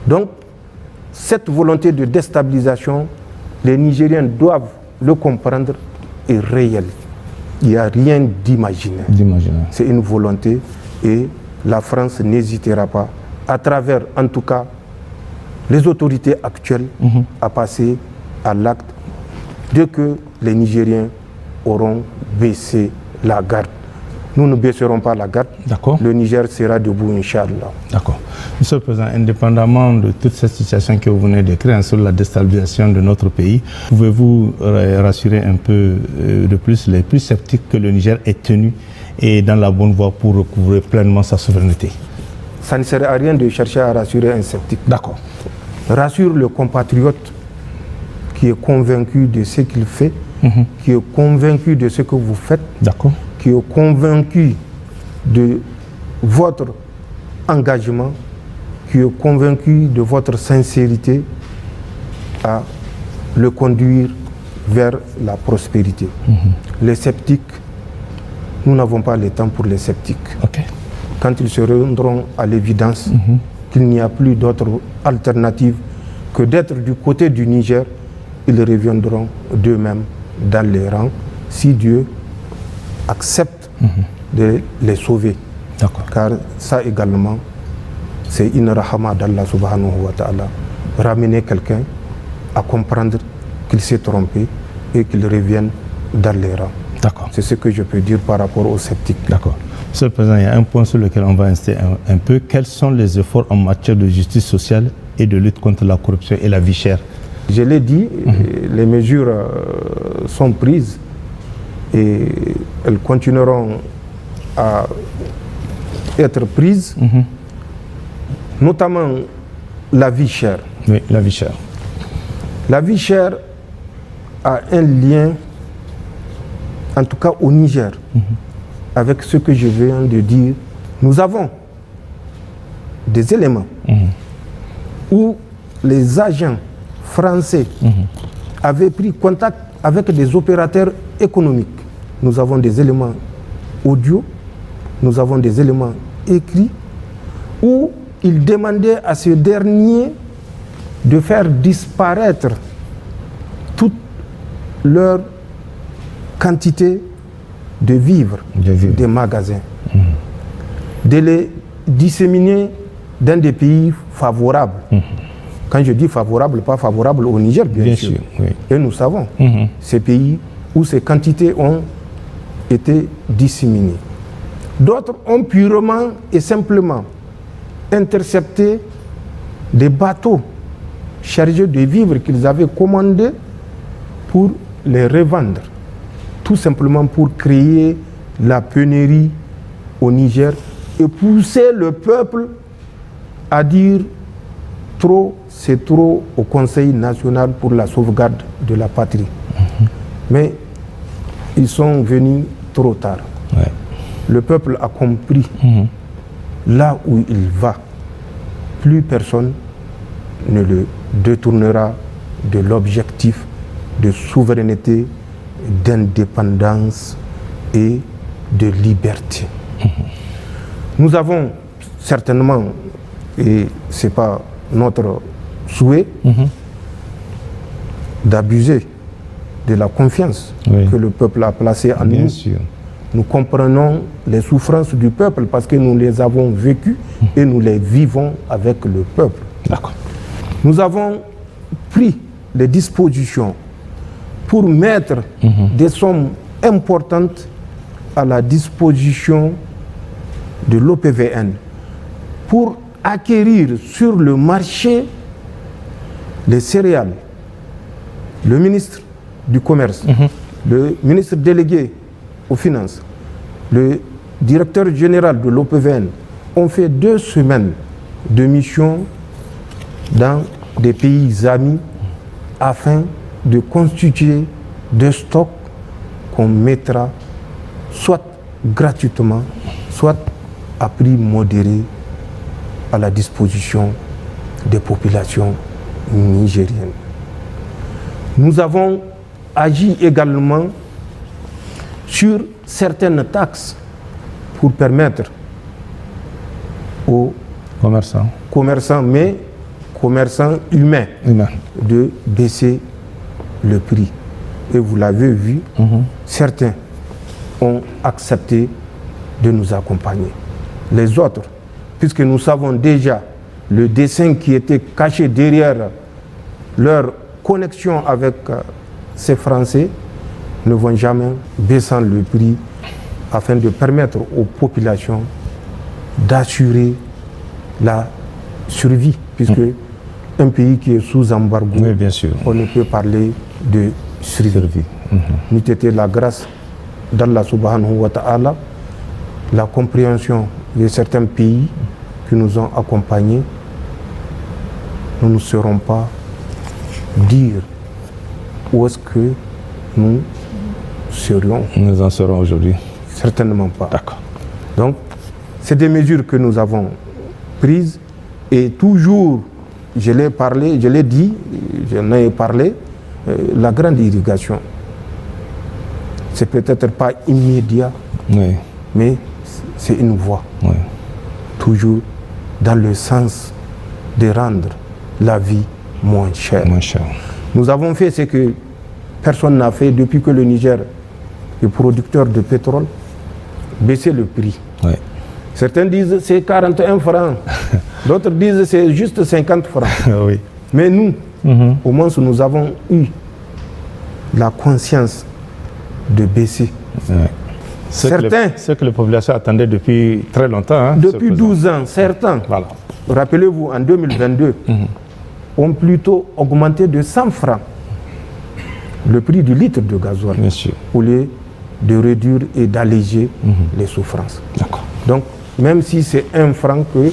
Donc, cette volonté de déstabilisation, les Nigériens doivent le comprendre, est réelle. Il n'y a rien d'imaginaire. C'est une volonté et la France n'hésitera pas, à travers en tout cas les autorités actuelles, à passer à l'acte dès que les Nigériens auront baissé la garde. Nous ne baisserons pas la garde. Le Niger sera debout, Inch'Allah. D'accord. Monsieur le Président, indépendamment de toute cette situation que vous venez d'écrire sur la déstabilisation de notre pays, pouvez-vous rassurer un peu de plus les plus sceptiques que le Niger est tenu et dans la bonne voie pour recouvrer pleinement sa souveraineté? Ça ne sert à rien de chercher à rassurer un sceptique. D'accord. Rassure le compatriote qui est convaincu de ce qu'il fait, qui est convaincu de ce que vous faites, qui est convaincu de votre engagement, qui est convaincu de votre sincérité à le conduire vers la prospérité. Les sceptiques, nous n'avons pas le temps pour les sceptiques. Quand ils se rendront à l'évidence qu'il n'y a plus d'autre alternative que d'être du côté du Niger, ils reviendront d'eux-mêmes dans les rangs, si Dieu accepte de les sauver. Car ça également, c'est une rahama d'Allah subhanahu wa ta'ala. Ramener quelqu'un à comprendre qu'il s'est trompé et qu'il revienne dans les rangs. C'est ce que je peux dire par rapport aux sceptiques. Monsieur le Président, il y a un point sur lequel on va insister un peu. Quels sont les efforts en matière de justice sociale et de lutte contre la corruption et la vie chère? Je l'ai dit, les mesures sont prises et elles continueront à être prises, notamment la vie chère. Oui, la vie chère. La vie chère a un lien, en tout cas au Niger, avec ce que je viens de dire. Nous avons des éléments où les agents français avaient pris contact avec des opérateurs économiques. Nous avons des éléments audio, nous avons des éléments écrits où ils demandaient à ce dernier de faire disparaître toute leur quantité de vivres, des magasins, de les disséminer dans des pays favorables. Quand je dis favorable, pas favorable au Niger, bien sûr. Et nous savons ces pays où ces quantités ont été disséminées. D'autres ont purement et simplement intercepté des bateaux chargés de vivres qu'ils avaient commandés pour les revendre. tout simplement pour créer la pénurie au Niger et pousser le peuple à dire trop, c'est trop au Conseil national pour la sauvegarde de la patrie. Mais ils sont venus trop tard. Ouais. Le peuple a compris là où il va. Plus personne ne le détournera de l'objectif de souveraineté, d'indépendance et de liberté. Nous avons certainement, et ce n'est pas notre souhait, d'abuser de la confiance que le peuple a placée en nous. Sûr. Nous comprenons les souffrances du peuple parce que nous les avons vécues et nous les vivons avec le peuple. D'accord. Nous avons pris des dispositions pour mettre des sommes importantes à la disposition de l'OPVN pour acquérir sur le marché les céréales. Le ministre du Commerce, le ministre délégué aux Finances, le directeur général de l'OPVN ont fait 2 semaines de mission dans des pays amis afin de constituer des stocks qu'on mettra soit gratuitement, soit à prix modéré à la disposition des populations nigériennes. Nous avons agi également sur certaines taxes pour permettre aux commerçants, mais commerçants humains, de baisser le prix. Et vous l'avez vu, certains ont accepté de nous accompagner. Les autres, puisque nous savons déjà le dessein qui était caché derrière leur connexion avec ces Français, ne vont jamais baisser le prix afin de permettre aux populations d'assurer la survie, puisque un pays qui est sous embargo, bien sûr, on ne peut parler de survie. N'eût été la grâce d'Allah subhanahu wa ta'ala, la compréhension de certains pays qui nous ont accompagnés, nous ne saurons pas dire où est-ce que nous serions. Nous en serons aujourd'hui. Certainement pas. D'accord. Donc, c'est des mesures que nous avons prises et toujours, je l'ai parlé, je l'ai dit, j'en ai parlé, la grande irrigation. C'est peut-être pas immédiat, mais c'est une voie. Toujours dans le sens de rendre la vie moins chère. Nous avons fait ce que personne n'a fait depuis que le Niger est producteur de pétrole, baisser le prix. Certains disent c'est 41 francs, d'autres disent c'est juste 50 francs. Mais nous, au moins nous avons eu la conscience de baisser. Certains, ce que les populations attendaient depuis très longtemps. Depuis 12 ans, certains, rappelez-vous, en 2022, ont plutôt augmenté de 100 francs le prix du litre de gasoil au lieu de réduire et d'alléger les souffrances. Donc, même si c'est 1 franc que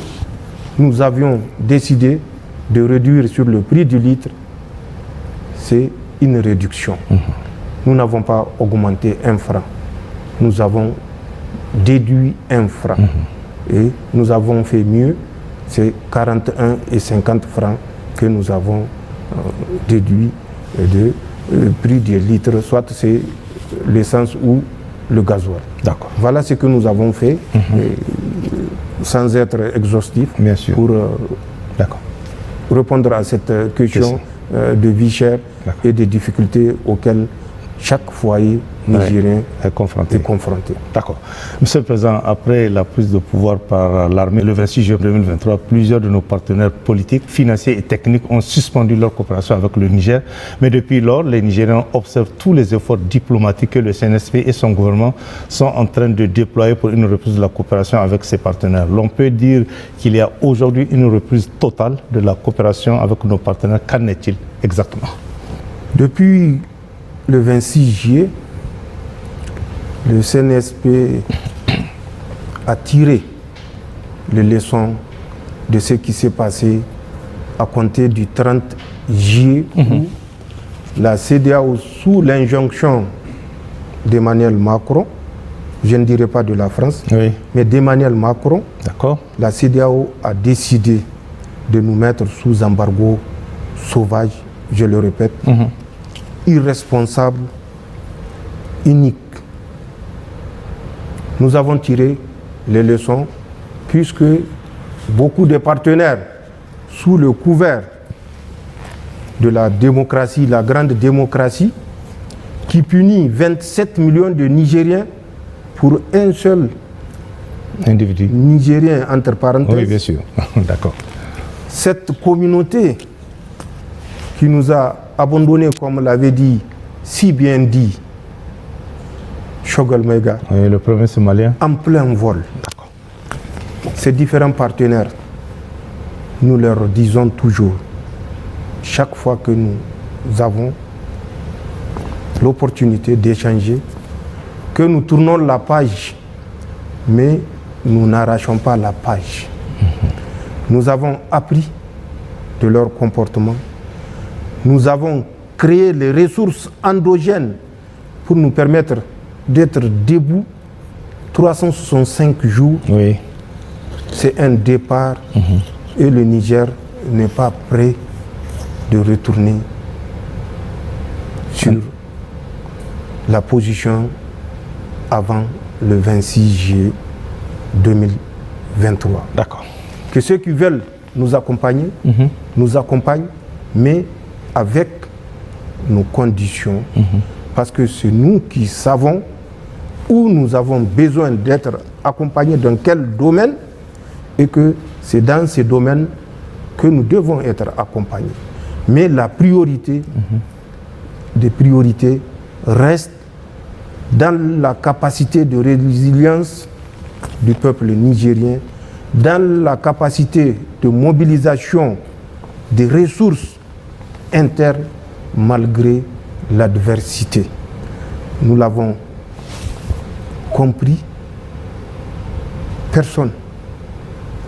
nous avions décidé de réduire sur le prix du litre, c'est une réduction. Nous n'avons pas augmenté 1 franc. Nous avons déduit 1 franc. Et nous avons fait mieux, c'est 41 et 50 francs que nous avons déduit de prix des litres, soit c'est l'essence ou le gasoil. Voilà ce que nous avons fait, sans être exhaustif, pour répondre à cette question de vie chère et des difficultés auxquelles chaque foyer nigérien est confronté. D'accord. Monsieur le Président, après la prise de pouvoir par l'armée le 26 juin 2023, plusieurs de nos partenaires politiques, financiers et techniques ont suspendu leur coopération avec le Niger. Mais depuis lors, les Nigériens observent tous les efforts diplomatiques que le CNSP et son gouvernement sont en train de déployer pour une reprise de la coopération avec ses partenaires. L'on peut dire qu'il y a aujourd'hui une reprise totale de la coopération avec nos partenaires. Qu'en est-il exactement? Depuis le 26 juillet, Le CNSP a tiré les leçons de ce qui s'est passé à compter du 30 juillet où la CEDEAO, sous l'injonction d'Emmanuel Macron, je ne dirais pas de la France, mais d'Emmanuel Macron, la CEDEAO a décidé de nous mettre sous embargo sauvage, je le répète, irresponsable, unique. Nous avons tiré les leçons puisque beaucoup de partenaires, sous le couvert de la démocratie, la grande démocratie, qui punit 27 millions de Nigériens pour un seul individu. Nigérien, entre parenthèses. Oui, bien sûr. D'accord. Cette communauté qui nous a abandonnés, comme l'avait dit, si bien dit, Choguel Maïga, le premier Somalien, en plein vol. Ces différents partenaires, nous leur disons toujours, chaque fois que nous avons l'opportunité d'échanger, que nous tournons la page, mais nous n'arrachons pas la page. Nous avons appris de leur comportement. Nous avons créé les ressources endogènes pour nous permettre d'être debout 365 jours. Oui. C'est un départ et le Niger n'est pas prêt de retourner sur la position avant le 26 juillet 2023. D'accord. Que ceux qui veulent nous accompagner, nous accompagnent, mais avec nos conditions, parce que c'est nous qui savons où nous avons besoin d'être accompagnés dans quel domaine, et que c'est dans ces domaines que nous devons être accompagnés. Mais la priorité des priorités reste dans la capacité de résilience du peuple nigérien, dans la capacité de mobilisation des ressources internes malgré l'adversité. Nous l'avons compris, personne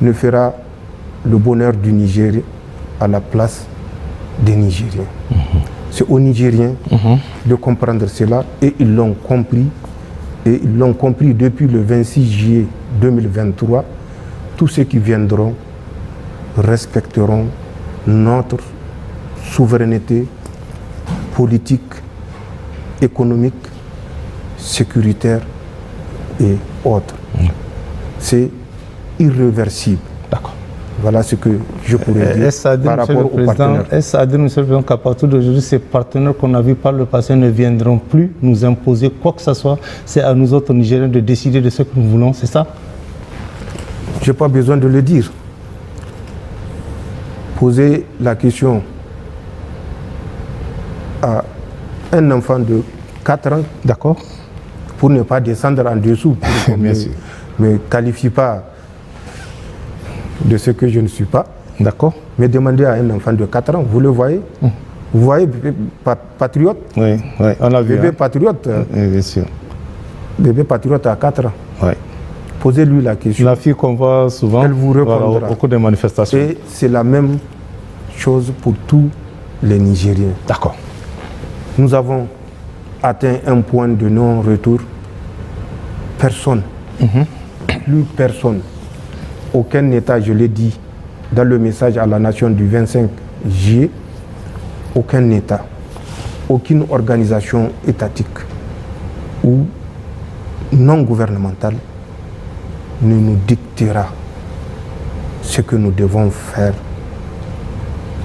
ne fera le bonheur du Niger à la place des Nigériens. C'est aux Nigériens de comprendre cela, et ils l'ont compris. Et ils l'ont compris depuis le 26 juillet 2023. Tous ceux qui viendront respecteront notre souveraineté politique, économique, sécuritaire et autres. C'est irréversible. D'accord. Voilà ce que je pourrais dire par rapport aux partenaires. Est-ce à dire, Monsieur le Président, qu'à partir d'aujourd'hui, ces partenaires qu'on a vus par le passé ne viendront plus nous imposer quoi que ce soit? C'est à nous autres Nigériens de décider de ce que nous voulons, c'est ça? Je n'ai pas besoin de le dire. Poser la question à un enfant de 4 ans, d'accord, pour ne pas descendre en dessous, pour ne me qualifie pas de ce que je ne suis pas. D'accord. Mais demander à un enfant de 4 ans, vous le voyez, vous voyez, bébé patriote. Oui, oui, on l'a vu. Bébé patriote. Oui, bien sûr. Bébé patriote à 4 ans. Oui. Posez-lui la question. La fille qu'on voit souvent, elle vous répondra. Au cours des manifestations. Et c'est la même chose pour tous les Nigériens. D'accord. Nous avons atteint un point de non-retour. Personne, plus personne, aucun État, je l'ai dit dans le message à la nation du 25 juillet, aucun État, aucune organisation étatique ou non gouvernementale ne nous dictera ce que nous devons faire,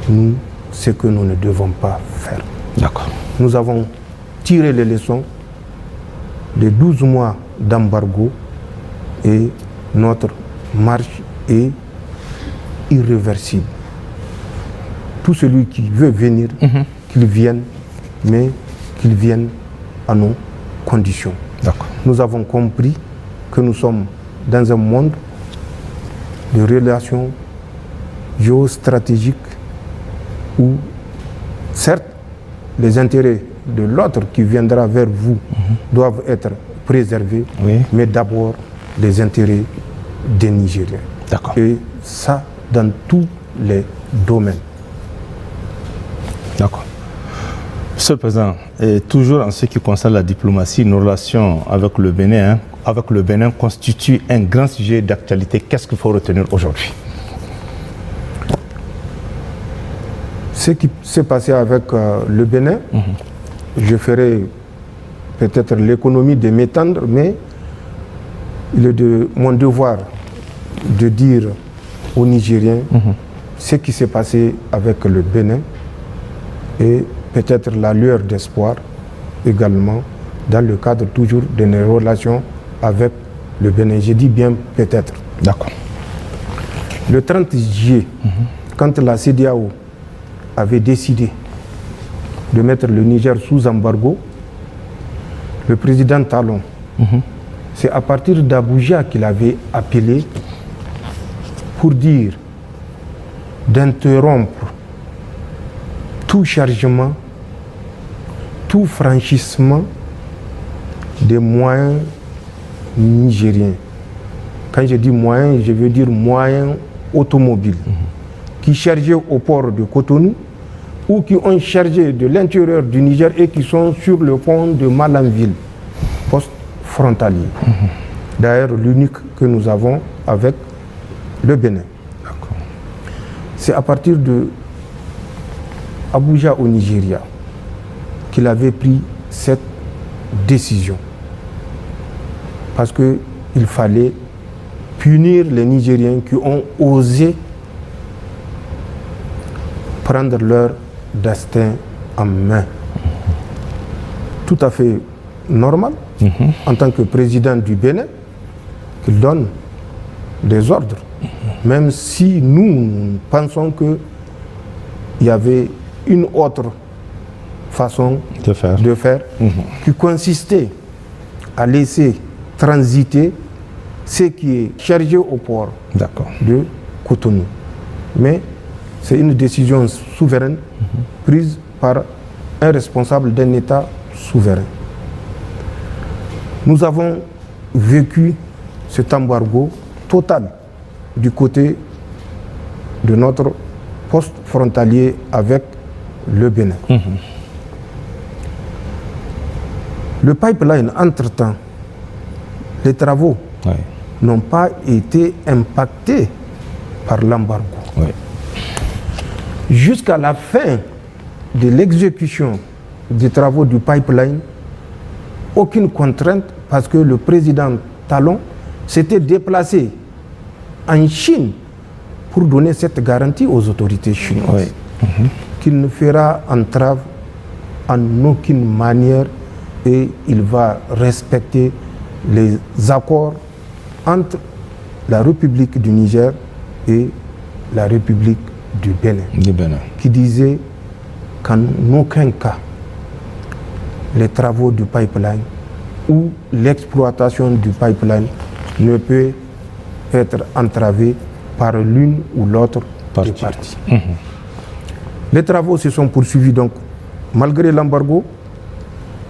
nous, ce que nous ne devons pas faire. D'accord. Nous avons tiré les leçons des 12 mois d'embargo et notre marche est irréversible. Tout celui qui veut venir, qu'il vienne, mais qu'il vienne à nos conditions. D'accord. Nous avons compris que nous sommes dans un monde de relations géostratégiques où, certes, les intérêts de l'autre qui viendra vers vous doivent être préserver, Oui. mais d'abord les intérêts des Nigériens. D'accord. Et ça, dans tous les domaines. D'accord. Monsieur le Président, et toujours en ce qui concerne la diplomatie, nos relations avec le Bénin constituent un grand sujet d'actualité. Qu'est-ce qu'il faut retenir aujourd'hui? Ce qui s'est passé avec le Bénin, je ferai peut-être l'économie de m'étendre, mais il est de mon devoir de dire aux Nigériens ce qui s'est passé avec le Bénin et peut-être la lueur d'espoir également dans le cadre toujours de nos relations avec le Bénin. Je dis bien peut-être. D'accord. Le 30 juillet, quand la CEDEAO avait décidé de mettre le Niger sous embargo, le président Talon, c'est à partir d'Abuja qu'il avait appelé pour dire d'interrompre tout chargement, tout franchissement des moyens nigériens. Quand je dis moyens, je veux dire moyens automobiles qui chargeaient au port de Cotonou ou qui ont chargé de l'intérieur du Niger et qui sont sur le pont de Malanville, poste frontalier. D'ailleurs, l'unique que nous avons avec le Bénin. C'est à partir de Abuja au Nigeria qu'il avait pris cette décision. Parce qu'il fallait punir les Nigériens qui ont osé prendre leur destin en main. Tout à fait normal, en tant que président du Bénin, qu'il donne des ordres. Même si nous pensons qu'il y avait une autre façon de faire qui consistait à laisser transiter ce qui est chargé au port de Cotonou. Mais c'est une décision souveraine prise par un responsable d'un État souverain. Nous avons vécu cet embargo total du côté de notre poste frontalier avec le Bénin. Le pipeline, entre-temps, les travaux n'ont pas été impactés par l'embargo. Jusqu'à la fin de l'exécution des travaux du pipeline, aucune contrainte parce que le président Talon s'était déplacé en Chine pour donner cette garantie aux autorités chinoises qu'il ne fera entrave en aucune manière et il va respecter les accords entre la République du Niger et la République du Bénin, qui disait qu'en aucun cas les travaux du pipeline ou l'exploitation du pipeline ne peut être entravée par l'une ou l'autre des parties. Les travaux se sont poursuivis donc malgré l'embargo.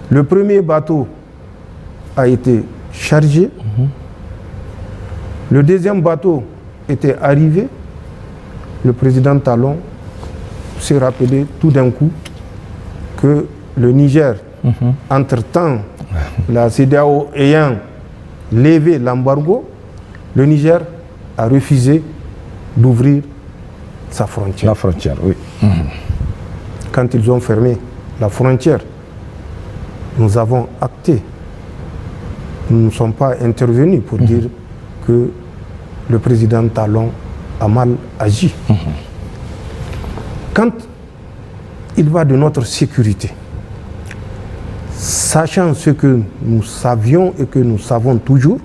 Le premier bateau a été chargé. Le deuxième bateau était arrivé. Le président Talon s'est rappelé tout d'un coup que le Niger, entre-temps, la CEDEAO ayant levé l'embargo, le Niger a refusé d'ouvrir sa frontière. La frontière, oui. Quand ils ont fermé la frontière, nous avons acté. Nous ne sommes pas intervenus pour dire que le président Talon a mal agi. Quand il va de notre sécurité, sachant ce que nous savions et que nous savons toujours,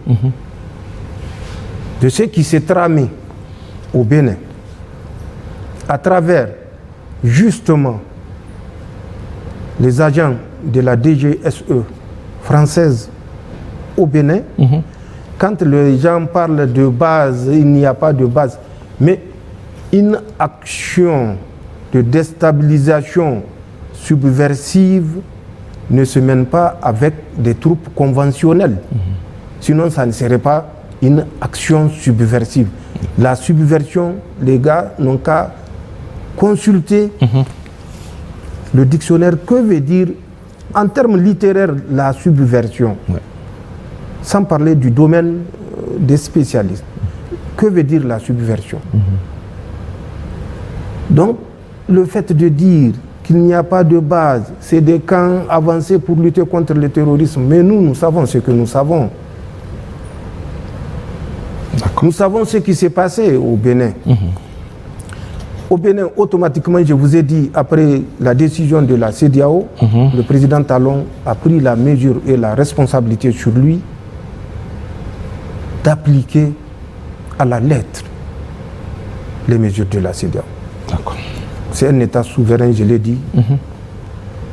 de ce qui s'est tramé au Bénin, à travers justement les agents de la DGSE française au Bénin, quand les gens parlent de base, il n'y a pas de base, mais une action de déstabilisation subversive ne se mène pas avec des troupes conventionnelles. Sinon, ça ne serait pas une action subversive. La subversion, les gars n'ont qu'à consulter le dictionnaire. Que veut dire, en termes littéraires, la subversion? Sans parler du domaine des spécialistes. Que veut dire la subversion? Donc, le fait de dire qu'il n'y a pas de base, c'est des camps avancés pour lutter contre le terrorisme. Mais nous savons ce que nous savons. Nous savons ce qui s'est passé au Bénin. Au Bénin, automatiquement, je vous ai dit, après la décision de la CEDEAO, le président Talon a pris la mesure et la responsabilité sur lui d'appliquer à la lettre les mesures de la CEDEAO. C'est un État souverain, je l'ai dit.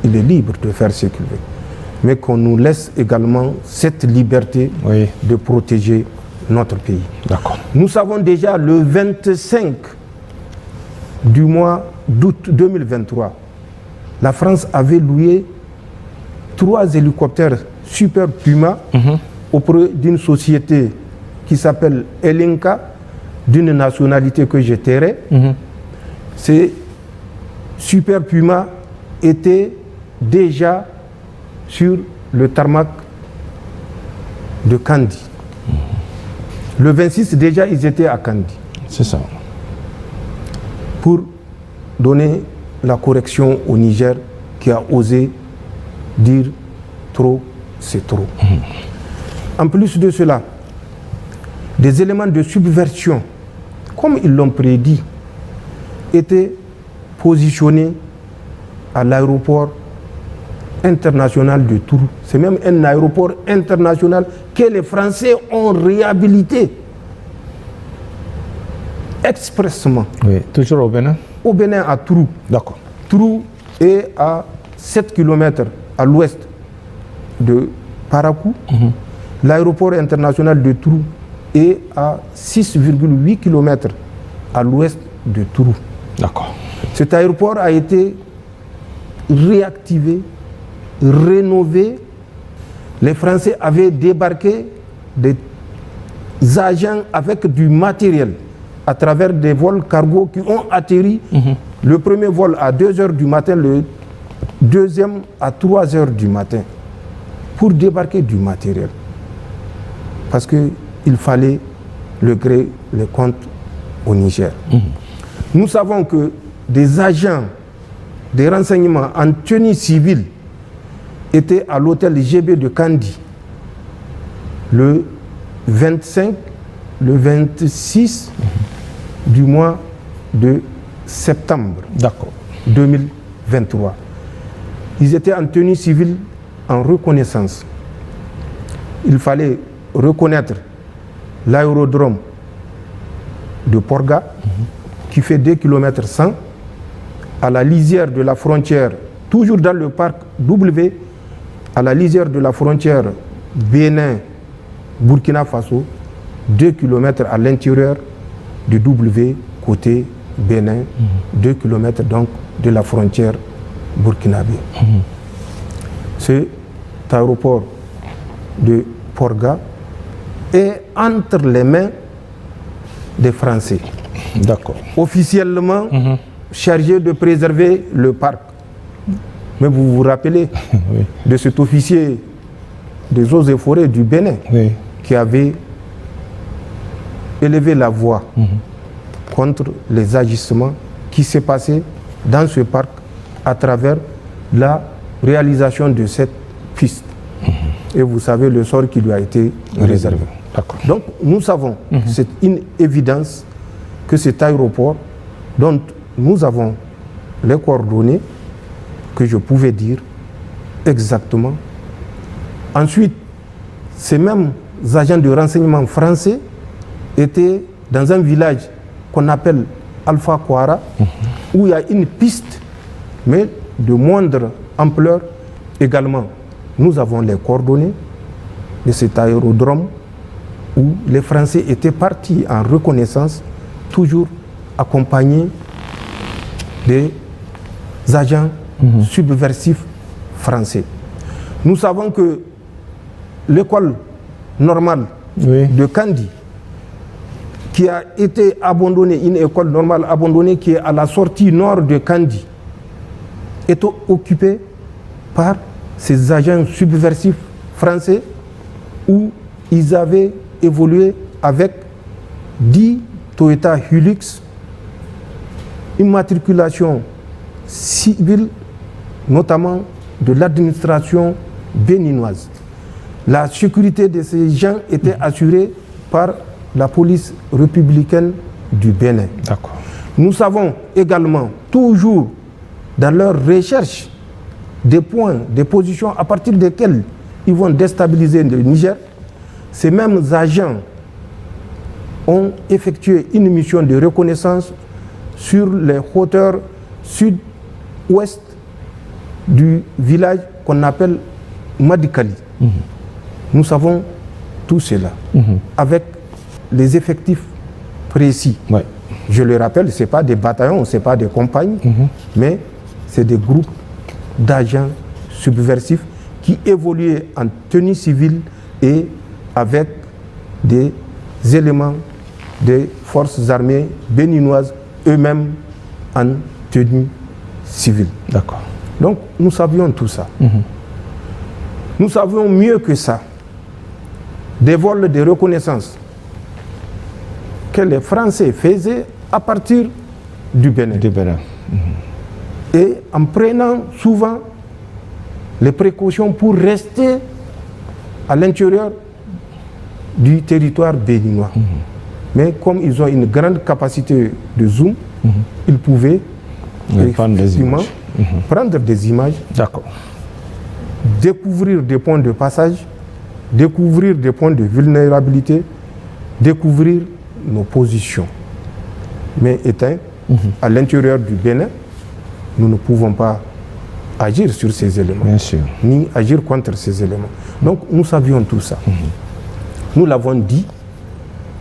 Il est libre de faire ce qu'il veut. Mais qu'on nous laisse également cette liberté de protéger notre pays. Nous savons déjà le 25 du mois d'août 2023, la France avait loué 3 hélicoptères Super Puma auprès d'une société qui s'appelle Elinka, d'une nationalité que je tairai. Ces Super Puma étaient déjà sur le tarmac de Kandi. Le 26, déjà, ils étaient à Kandi. C'est ça. Pour donner la correction au Niger qui a osé dire trop, c'est trop. En plus de cela, des éléments de subversion, comme ils l'ont prédit, étaient positionnés à l'aéroport international de Tours. C'est même un aéroport international que les Français ont réhabilité expressément. Oui, toujours au Bénin? Au Bénin, à Tours. D'accord. Tours est à 7 km à l'ouest de Parakou. L'aéroport international de Tours est à 6,8 km à l'ouest de Tours. D'accord. Cet aéroport a été réactivé, rénové. Les Français avaient débarqué des agents avec du matériel à travers des vols cargo qui ont atterri. Le premier vol à 2 h du matin, le deuxième à 3 h du matin, pour débarquer du matériel. Parce qu'il fallait le gré, les comptes au Niger. Nous savons que des agents des renseignements en tenue civile étaient à l'hôtel GB de Kandi le 25, le 26 du mois de septembre 2023. Ils étaient en tenue civile en reconnaissance. Il fallait reconnaître l'aérodrome de Porga qui fait 2 km 100 à la lisière de la frontière, toujours dans le parc W, à la lisière de la frontière Bénin-Burkina Faso, 2 km à l'intérieur du W côté Bénin, 2 km donc de la frontière burkinabé. Cet aéroport de Porga est entre les mains des Français. D'accord. Officiellement chargé de préserver le parc. Mais vous vous rappelez de cet officier des eaux et forêts du Bénin qui avait élevé la voix contre les agissements qui s'est passé dans ce parc à travers la réalisation de cette piste. Et vous savez le sort qui lui a été réservé. Donc nous savons, c'est une évidence que cet aéroport dont nous avons les coordonnées que je pouvais dire exactement. Ensuite, ces mêmes agents de renseignement français étaient dans un village qu'on appelle Alpha Kouara, où il y a une piste, mais de moindre ampleur également. Nous avons les coordonnées de cet aérodrome où les Français étaient partis en reconnaissance, toujours accompagnés des agents subversifs français. Nous savons que l'école normale de Kandi, qui a été abandonnée, une école normale abandonnée qui est à la sortie nord de Kandi, est occupée par ces agents subversifs français où ils avaient évolué avec 10 Toyota Hilux, immatriculation civile, notamment de l'administration béninoise. La sécurité de ces gens était assurée par la police républicaine du Bénin. D'accord. Nous savons également, toujours dans leur recherche des points, des positions à partir desquelles ils vont déstabiliser le Niger, ces mêmes agents ont effectué une mission de reconnaissance sur les hauteurs sud-ouest du village qu'on appelle Madikali. Nous savons tout cela, avec les effectifs précis. Ouais. Je le rappelle, ce n'est pas des bataillons, ce n'est pas des compagnies, mais c'est des groupes d'agents subversifs qui évoluaient en tenue civile et avec des éléments des forces armées béninoises eux-mêmes en tenue civile. D'accord. Donc nous savions tout ça. Nous savions mieux que ça des vols de reconnaissance que les Français faisaient à partir du Bénin. Et en prenant souvent les précautions pour rester à l'intérieur du territoire béninois. Mais comme ils ont une grande capacité de zoom, ils pouvaient effectivement prendre des images, découvrir des points de passage, découvrir des points de vulnérabilité, découvrir nos positions. Mais étant à l'intérieur du Bénin, nous ne pouvons pas agir sur ces éléments, ni agir contre ces éléments. Donc nous savions tout ça. Nous l'avons dit,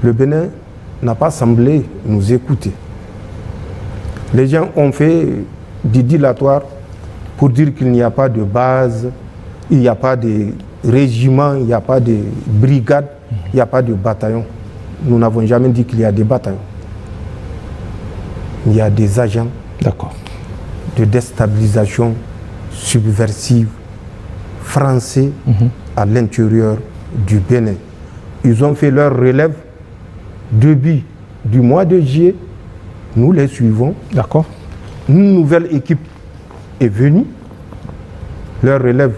le Bénin n'a pas semblé nous écouter. Les gens ont fait du dilatoire pour dire qu'il n'y a pas de base, il n'y a pas de régiment, il n'y a pas de brigade, il n'y a pas de bataillon. Nous n'avons jamais dit qu'il y a des bataillons. Il y a des agents de déstabilisation subversive français à l'intérieur du Bénin. Ils ont fait leur relève début du mois de juillet. Nous les suivons. Une nouvelle équipe est venue. Leurs relèves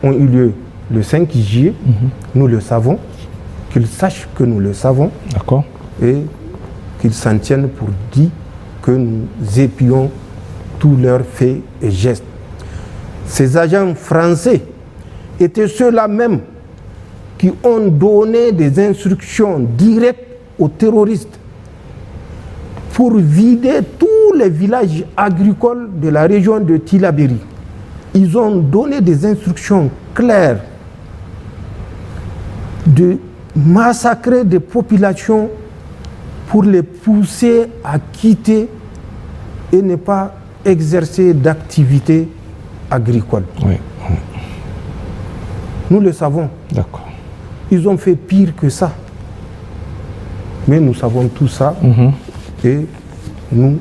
ont eu lieu le 5 juillet. Nous le savons. Qu'ils sachent que nous le savons. Et qu'ils s'en tiennent pour dire que nous épions tous leurs faits et gestes. Ces agents français étaient ceux-là même qui ont donné des instructions directes aux terroristes pour vider tous les villages agricoles de la région de Tillabéri. Ils ont donné des instructions claires de massacrer des populations pour les pousser à quitter et ne pas exercer d'activités agricoles. Nous le savons. Ils ont fait pire que ça. Mais nous savons tout ça et nous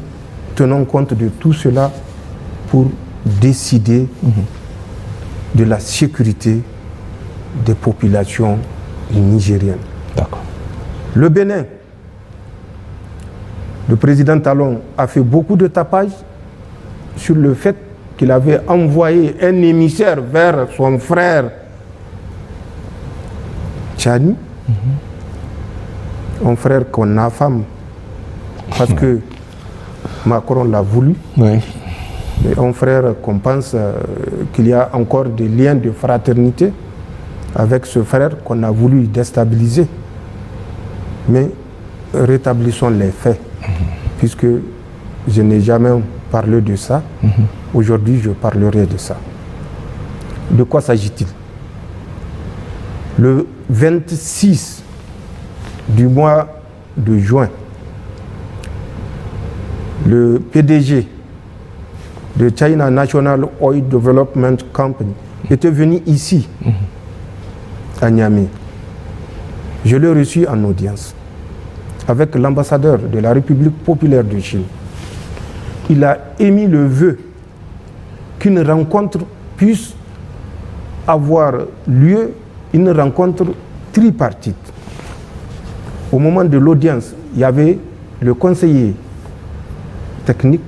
tenons compte de tout cela pour décider de la sécurité des populations nigériennes. Le Bénin, le président Talon a fait beaucoup de tapage sur le fait qu'il avait envoyé un émissaire vers son frère Tchani, un frère qu'on affame parce que Macron l'a voulu, mais un frère qu'on pense qu'il y a encore des liens de fraternité avec ce frère qu'on a voulu déstabiliser. Mais rétablissons les faits, puisque je n'ai jamais parlé de ça. Aujourd'hui, je parlerai de ça. De quoi s'agit-il? Le 26 du mois de juin, le PDG de China National Oil Development Company était venu ici, à Niamey. Je l'ai reçu en audience avec l'ambassadeur de la République populaire de Chine. Il a émis le vœu qu'une rencontre puisse avoir lieu, une rencontre tripartite. Au moment de l'audience, il y avait le conseiller technique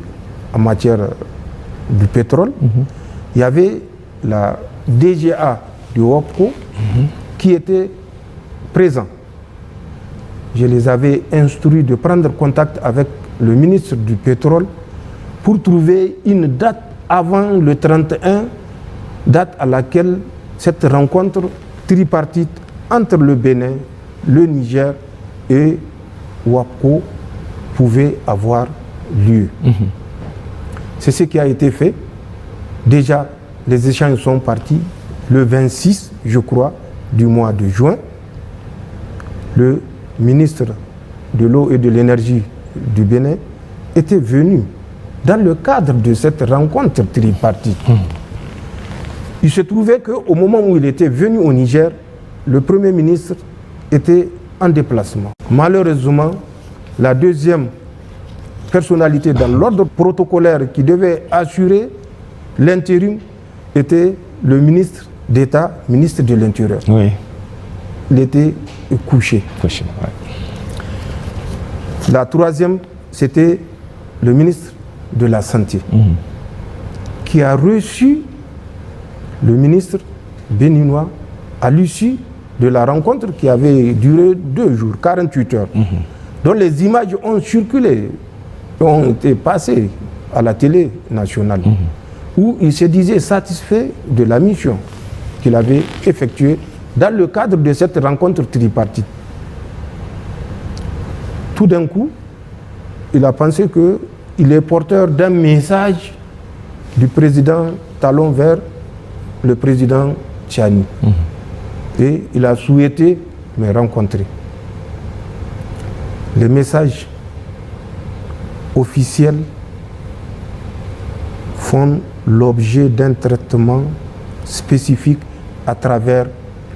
en matière du pétrole, il y avait la DGA du WAPCO qui était présent. Je les avais instruits de prendre contact avec le ministre du pétrole pour trouver une date avant le 31, date à laquelle cette rencontre tripartite entre le Bénin, le Niger et WAPCO pouvait avoir lieu. C'est ce qui a été fait. Déjà, les échanges sont partis le 26, je crois, du mois de juin. Le ministre de l'eau et de l'énergie du Bénin était venu dans le cadre de cette rencontre tripartite. Il se trouvait qu'au moment où il était venu au Niger, le Premier ministre était en déplacement. Malheureusement, la deuxième personnalité dans l'ordre protocolaire qui devait assurer l'intérim était le ministre d'État, ministre de l'Intérieur. Oui. Il était couché. La troisième, c'était le ministre de la Santé, qui a reçu le ministre béninois à l'issue de la rencontre qui avait duré 2 jours, 48 heures, dont les images ont circulé, ont été passées à la télé nationale, où il se disait satisfait de la mission qu'il avait effectuée dans le cadre de cette rencontre tripartite. Tout d'un coup, il a pensé qu'il est porteur d'un message du président Talon vers le président Tchani. Et il a souhaité me rencontrer. Les messages officiels font l'objet d'un traitement spécifique à travers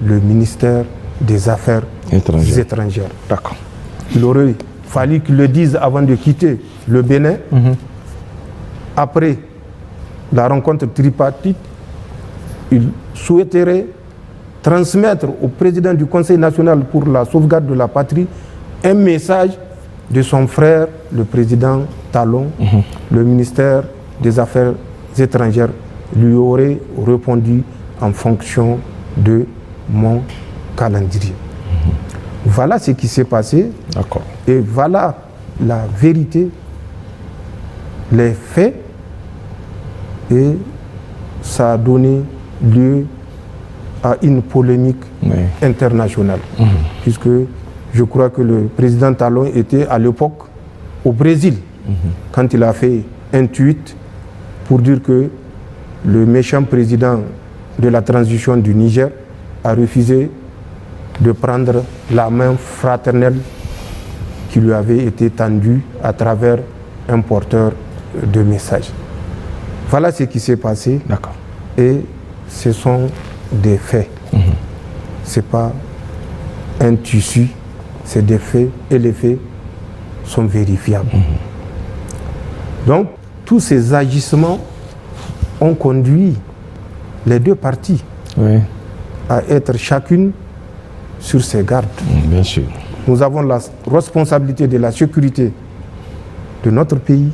le ministère des Affaires étrangères. D'accord. Il aurait fallu qu'il le dise avant de quitter le Bénin. Après la rencontre tripartite, il souhaiterait transmettre au président du Conseil national pour la sauvegarde de la patrie un message de son frère, le président Talon. Le ministère des Affaires étrangères lui aurait répondu en fonction de mon calendrier. Voilà ce qui s'est passé. D'accord. Et voilà la vérité, les faits, et ça a donné lieu à une polémique internationale, puisque je crois que le président Talon était à l'époque au Brésil, quand il a fait un tweet pour dire que le méchant président de la transition du Niger a refusé de prendre la main fraternelle qui lui avait été tendue à travers un porteur de message. Voilà ce qui s'est passé. D'accord. Et ce sont des faits. Ce n'est pas un tissu, c'est des faits et les faits sont vérifiables. Donc, tous ces agissements ont conduit les deux parties à être chacune sur ses gardes. Bien sûr. Nous avons la responsabilité de la sécurité de notre pays.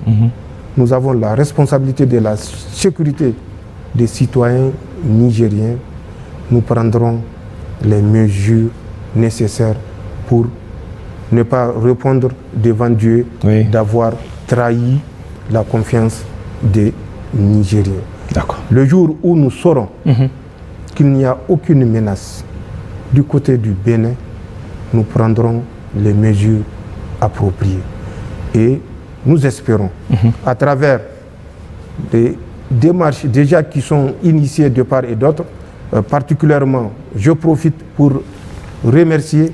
Nous avons la responsabilité de la sécurité des citoyens nigériens. Nous prendrons les mesures nécessaires pour ne pas répondre devant Dieu d'avoir trahi la confiance des Nigériens. D'accord. Le jour où nous saurons qu'il n'y a aucune menace du côté du Bénin, nous prendrons les mesures appropriées. Et nous espérons, à travers des démarches déjà qui sont initiées de part et d'autre, particulièrement, je profite pour remercier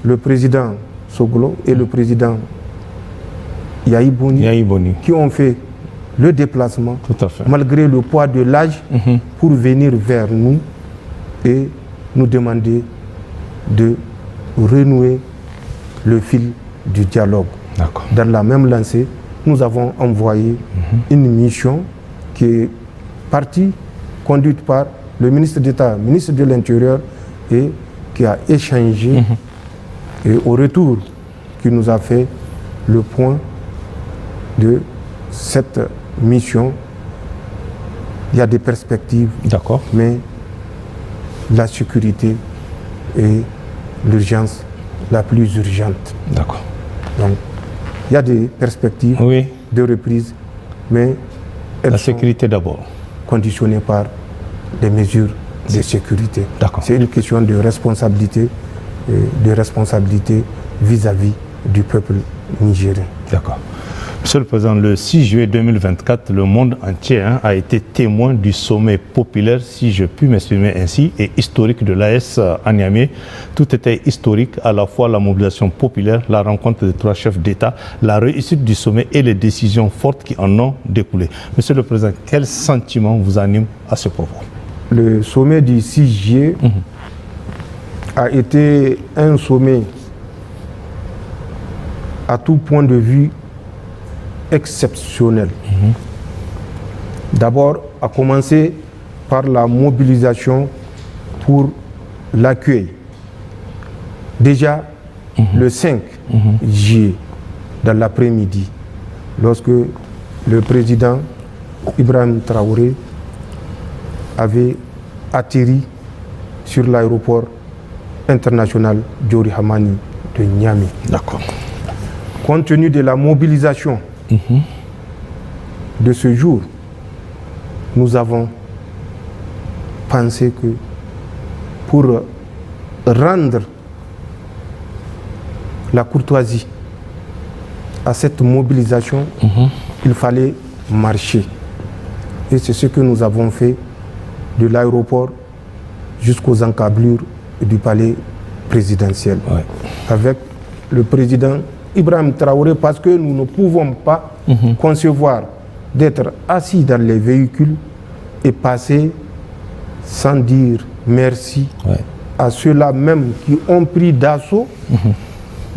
le président Soglo et le président Yahi Boni, qui ont fait le déplacement, Tout à fait. malgré le poids de l'âge, pour venir vers nous et nous demander de renouer le fil du dialogue. D'accord. Dans la même lancée, nous avons envoyé une mission qui est partie, conduite par le ministre d'État, ministre de l'Intérieur, et qui a échangé, et au retour, qui nous a fait le point de cette mission. Il y a des perspectives, D'accord. mais la sécurité est l'urgence la plus urgente. D'accord. Donc, il y a des perspectives Oui, de reprise, mais elles la sont sécurité d'abord. conditionnées par des mesures de sécurité. D'accord. C'est une question de responsabilité vis-à-vis du peuple nigérien. D'accord. Monsieur le Président, le 6 juillet 2024, le monde entier a été témoin du sommet populaire, si je puis m'exprimer ainsi, et historique de l'AES à Niamey. Tout était historique, à la fois la mobilisation populaire, la rencontre des 3 chefs d'État, la réussite du sommet et les décisions fortes qui en ont découlé. Monsieur le Président, quel sentiment vous anime à ce propos? Le sommet du 6 juillet a été un sommet à tout point de vue exceptionnel. D'abord, à commencer par la mobilisation pour l'accueil. Déjà, le 5 juillet, dans l'après-midi, lorsque le président Ibrahim Traoré avait atterri sur l'aéroport international Diori Hamani de Niamey. D'accord. Compte tenu de la mobilisation de ce jour, nous avons pensé que pour rendre la courtoisie à cette mobilisation, il fallait marcher. Et c'est ce que nous avons fait de l'aéroport jusqu'aux encablures du palais présidentiel. Ouais. Avec le président Ibrahim Traoré, parce que nous ne pouvons pas concevoir d'être assis dans les véhicules et passer sans dire merci à ceux-là même qui ont pris d'assaut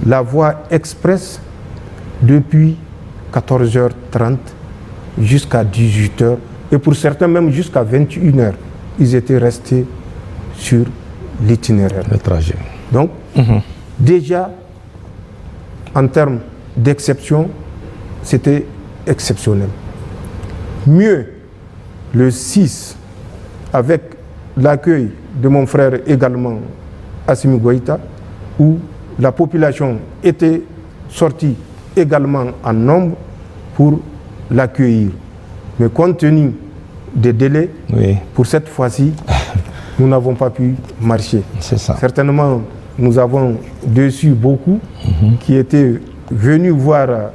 la voie express depuis 14h30 jusqu'à 18h et pour certains même jusqu'à 21h. Ils étaient restés sur l'itinéraire. Le trajet. Donc, déjà, en termes d'exception, c'était exceptionnel. Mieux, le 6, avec l'accueil de mon frère également, Assimi Goïta, où la population était sortie également en nombre pour l'accueillir. Mais compte tenu des délais, pour cette fois-ci, nous n'avons pas pu marcher. C'est ça. Certainement, nous avons déçu beaucoup qui étaient venus voir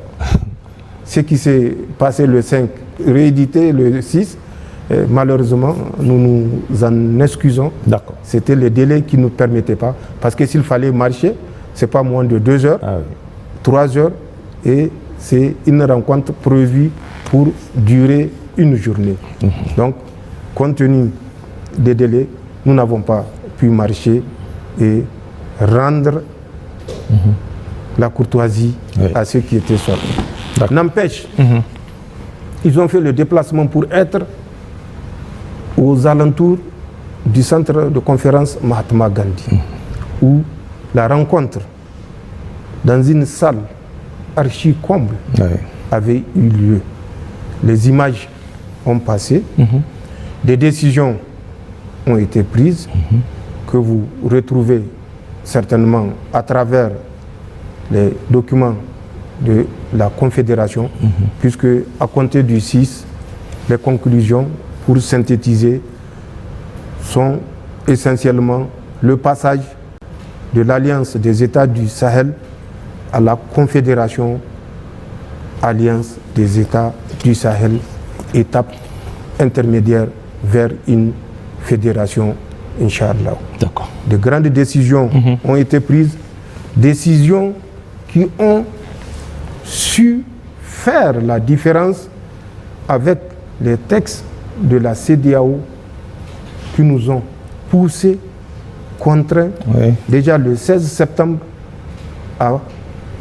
ce qui s'est passé le 5, réédité le 6. Et malheureusement, nous nous en excusons. D'accord. C'était le délai qui ne nous permettait pas. Parce que s'il fallait marcher, ce n'est pas moins de 2 heures, 3 heures, et c'est une rencontre prévue pour durer une journée. Donc, compte tenu des délais, nous n'avons pas pu marcher et rendre la courtoisie à ceux qui étaient sortis. N'empêche, ils ont fait le déplacement pour être aux alentours du centre de conférence Mahatma Gandhi, où la rencontre dans une salle archi-comble avait eu lieu. Les images ont passé, des décisions ont été prises, que vous retrouvez certainement à travers les documents de la Confédération, puisque à compter du 6, les conclusions, pour synthétiser, sont essentiellement le passage de l'Alliance des États du Sahel à la Confédération Alliance des États du Sahel, étape intermédiaire vers une fédération, Inch'Allah. D'accord. De grandes décisions ont été prises, décisions qui ont su faire la différence avec les textes de la CEDEAO qui nous ont poussés, contraints, déjà le 16 septembre, à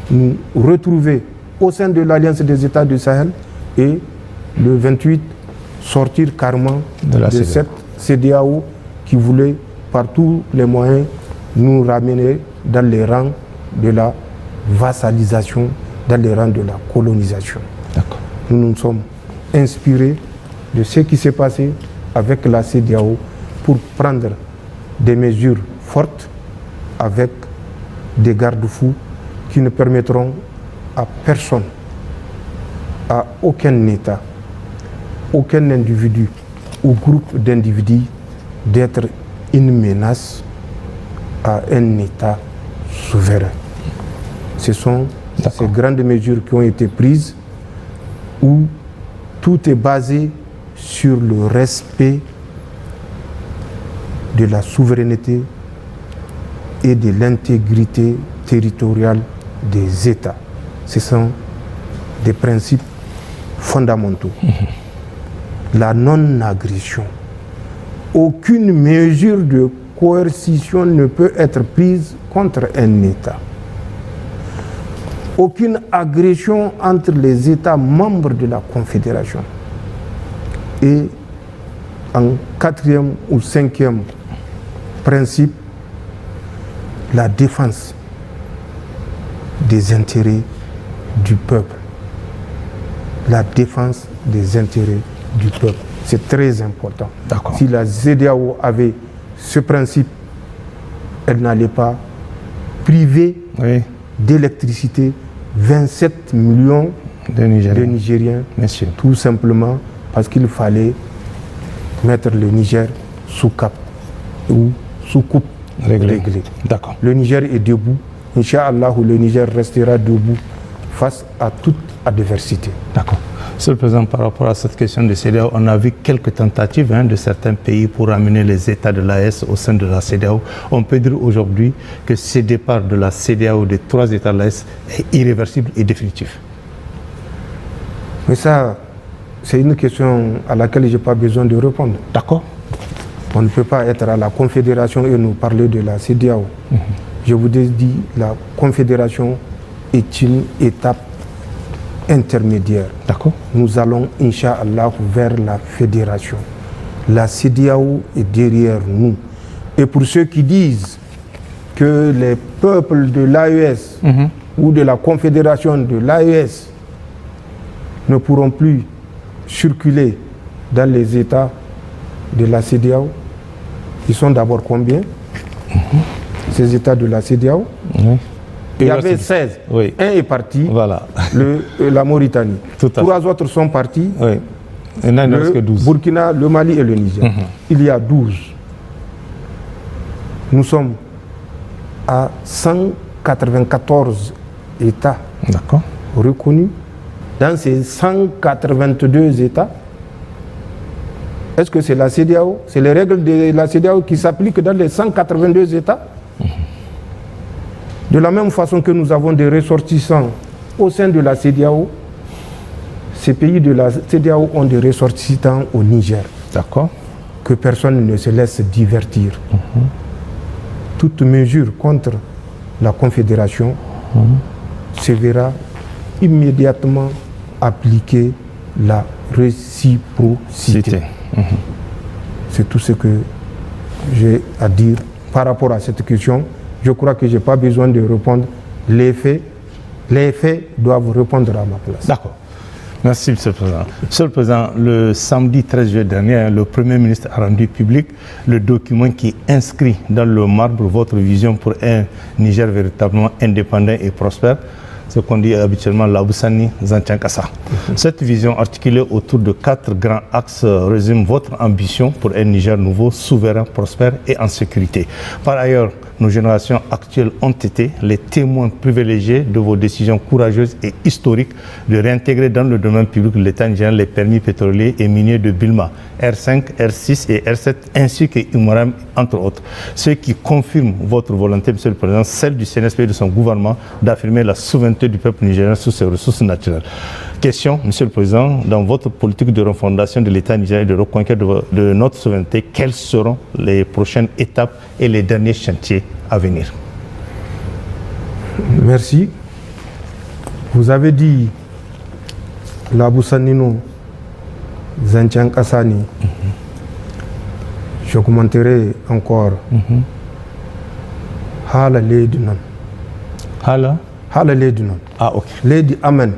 nous retrouver au sein de l'Alliance des États du Sahel et le 28 sortir carrément de cette CEDEAO qui voulait par tous les moyens nous ramener dans les rangs de la vassalisation, dans les rangs de la colonisation. Nous nous sommes inspirés de ce qui s'est passé avec la CEDEAO pour prendre des mesures fortes avec des garde-fous qui ne permettront à personne, à aucun État, aucun individu ou groupe d'individus d'être une menace à un État souverain. Ce sont ces grandes mesures qui ont été prises où tout est basé sur le respect de la souveraineté et de l'intégrité territoriale des États. Ce sont des principes fondamentaux. La non-agression. Aucune mesure de coercition ne peut être prise contre un État. Aucune agression entre les États membres de la Confédération. Et en 4e ou 5e principe, la défense des intérêts du peuple. La défense des intérêts du peuple. C'est très important. Si la CEDEAO avait ce principe, elle n'allait pas priver d'électricité 27 millions de Nigériens, tout simplement parce qu'il fallait mettre le Niger sous cap ou sous coupe réglée. Le Niger est debout. Inch'Allah, le Niger restera debout face à toute adversité. Monsieur le Président, par rapport à cette question de CEDEAO, on a vu quelques tentatives de certains pays pour amener les États de l'AES au sein de la CEDEAO. On peut dire aujourd'hui que ce départ de la CEDEAO des 3 États de l'AES est irréversible et définitif. Mais ça, c'est une question à laquelle je n'ai pas besoin de répondre. On ne peut pas être à la Confédération et nous parler de la CEDEAO. Je vous ai dit, la Confédération est une étape intermédiaire. Nous allons, Inch'Allah, vers la fédération. La CEDEAO est derrière nous. Et pour ceux qui disent que les peuples de l'AES ou de la Confédération de l'AES ne pourront plus circuler dans les États de la CEDEAO, ils sont d'abord combien? Ces États de la CEDEAO? Il y avait 16. Un est parti, la Mauritanie. 3 autres sont partis, le Burkina, le Mali et le Niger. Il y a 12. Nous sommes à 194 États reconnus. Dans ces 182 États, est-ce que c'est la CEDEAO? C'est les règles de la CEDEAO qui s'appliquent dans les 182 États? De la même façon que nous avons des ressortissants au sein de la CEDEAO, ces pays de la CEDEAO ont des ressortissants au Niger. Que personne ne se laisse divertir. Toute mesure contre la Confédération se verra immédiatement appliquer la réciprocité. C'est tout ce que j'ai à dire par rapport à cette question. Je crois que je n'ai pas besoin de répondre. Les faits doivent répondre à ma place. Merci, Monsieur le Président. Monsieur le Président, le samedi 13 juillet dernier, le Premier ministre a rendu public le document qui inscrit dans le marbre votre vision pour un Niger véritablement indépendant et prospère, ce qu'on dit habituellement l'Aboussani Zantiankassa. Cette vision articulée autour de 4 grands axes résume votre ambition pour un Niger nouveau, souverain, prospère et en sécurité. Par ailleurs, nos générations actuelles ont été les témoins privilégiés de vos décisions courageuses et historiques de réintégrer dans le domaine public de l'État nigérien les permis pétroliers et miniers de Bilma, R5, R6 et R7, ainsi que Imoram, entre autres. Ce qui confirme votre volonté, Monsieur le Président, celle du CNSP et de son gouvernement d'affirmer la souveraineté du peuple nigérien sur ses ressources naturelles. Question, Monsieur le Président, dans votre politique de refondation de l'État nigérien et de reconquête de notre souveraineté, quelles seront les prochaines étapes et les derniers chantiers à venir? Merci. Vous avez dit Labousanino, Zanchan Kassani. Je commenterai encore. Hala Lady Non. Hala Lady Non. Ah, ok. Lady Amen.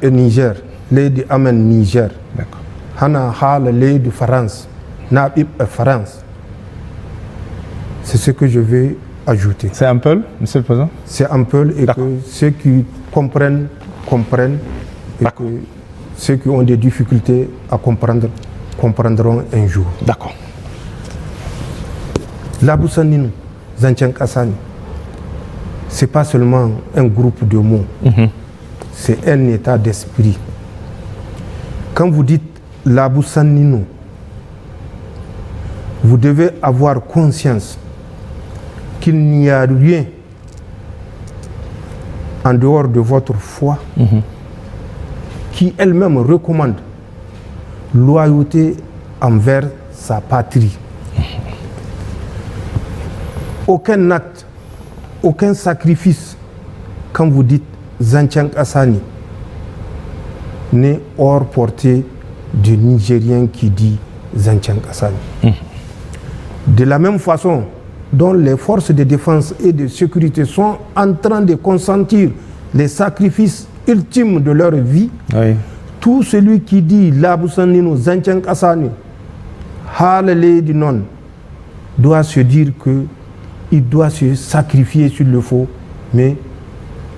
Niger. Lady Amen Niger. D'accord. Hana Hala Lady France. Na France. C'est ce que je vais ajouter. C'est un peu, Monsieur le Président? C'est un peu et que ceux qui comprennent et que ceux qui ont des difficultés à comprendre comprendront un jour. D'accord. Labousanino, Zanchan Kassani, c'est pas seulement un groupe de mots, c'est un état d'esprit. Quand vous dites Labousanino, vous devez avoir conscience qu'il n'y a rien en dehors de votre foi qui elle-même recommande loyauté envers sa patrie. Aucun acte, aucun sacrifice, quand vous dites Zanchan Kassani, n'est hors portée du Nigérien qui dit Zanchan Kassani. De la même façon dont les forces de défense et de sécurité sont en train de consentir les sacrifices ultimes de leur vie, tout celui qui dit Labousanino, Zanchan Kassani, Halale du non, doit se dire qu'il doit se sacrifier sur le faux, mais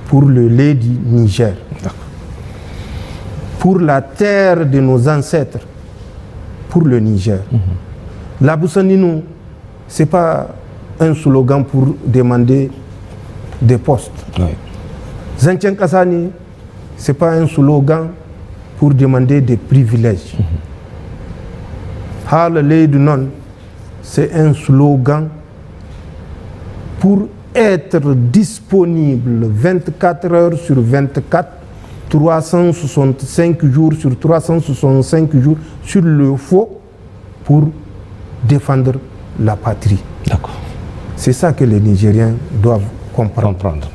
pour le lait du Niger, pour la terre de nos ancêtres, pour le Niger. Labousanino, ce n'est pas un slogan pour demander des postes. Zanchan Kassani, ce n'est pas un slogan pour demander des privilèges. Halale du non, c'est un slogan pour être disponible 24 heures sur 24, 365 jours sur 365 jours sur le faux pour défendre la patrie. D'accord. C'est ça que les Nigériens doivent comprendre.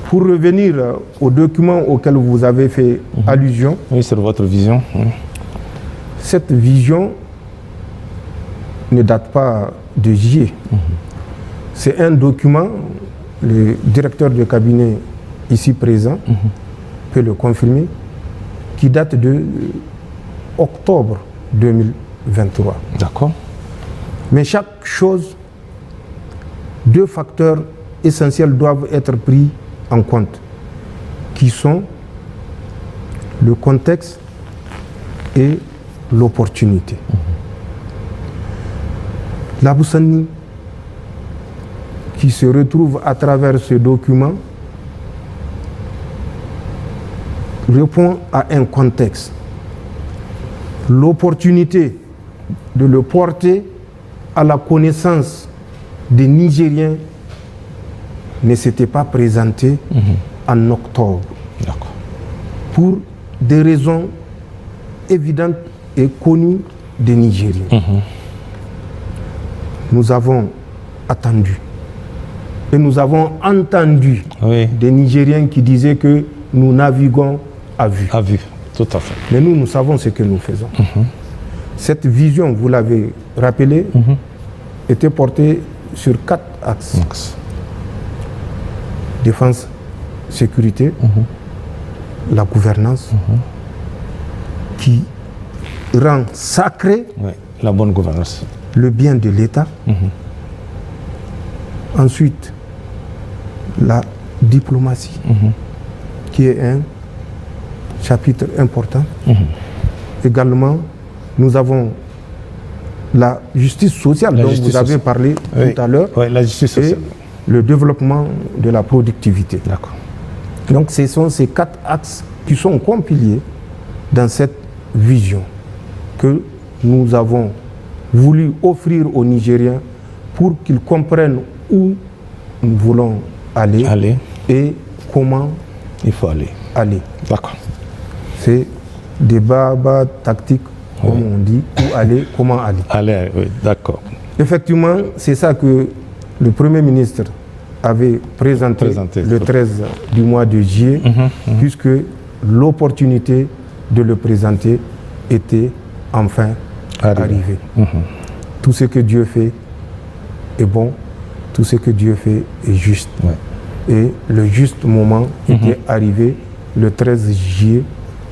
Pour revenir au document auquel vous avez fait allusion. Oui, c'est votre vision. Cette vision ne date pas de juillet. C'est un document, le directeur de cabinet ici présent peut le confirmer, qui date de octobre 2023. D'accord. Mais chaque chose, deux facteurs essentiels doivent être pris en compte, qui sont le contexte et l'opportunité. Laboussani, qui se retrouve à travers ce document, répond à un contexte. L'opportunité de le porter à la connaissance des Nigériens ne s'était pas présentée en octobre. Pour des raisons évidentes et connues des Nigériens. Nous avons attendu. Et nous avons entendu des Nigériens qui disaient que nous naviguons à vue. À vue, tout à fait. Mais nous, nous savons ce que nous faisons. Cette vision, vous l'avez rappelé, était portée sur 4 axes. Défense, sécurité, la gouvernance, qui rend sacré la bonne gouvernance, le bien de l'État. Ensuite, la diplomatie, qui est un chapitre important. Également, nous avons la justice sociale dont vous avez parlé tout à l'heure, la justice sociale. Et le développement de la productivité. D'accord. Donc ce sont ces 4 axes qui sont compilés dans cette vision que nous avons voulu offrir aux Nigériens pour qu'ils comprennent où nous voulons aller. Et comment il faut aller. D'accord. C'est des bas tactiques, comme on dit, où aller, comment aller. Oui, d'accord. Effectivement, c'est ça que le Premier ministre avait présenté le 13 du mois de juillet, puisque l'opportunité de le présenter était enfin arrivée. Tout ce que Dieu fait est bon, tout ce que Dieu fait est juste. Et le juste moment était arrivé le 13 juillet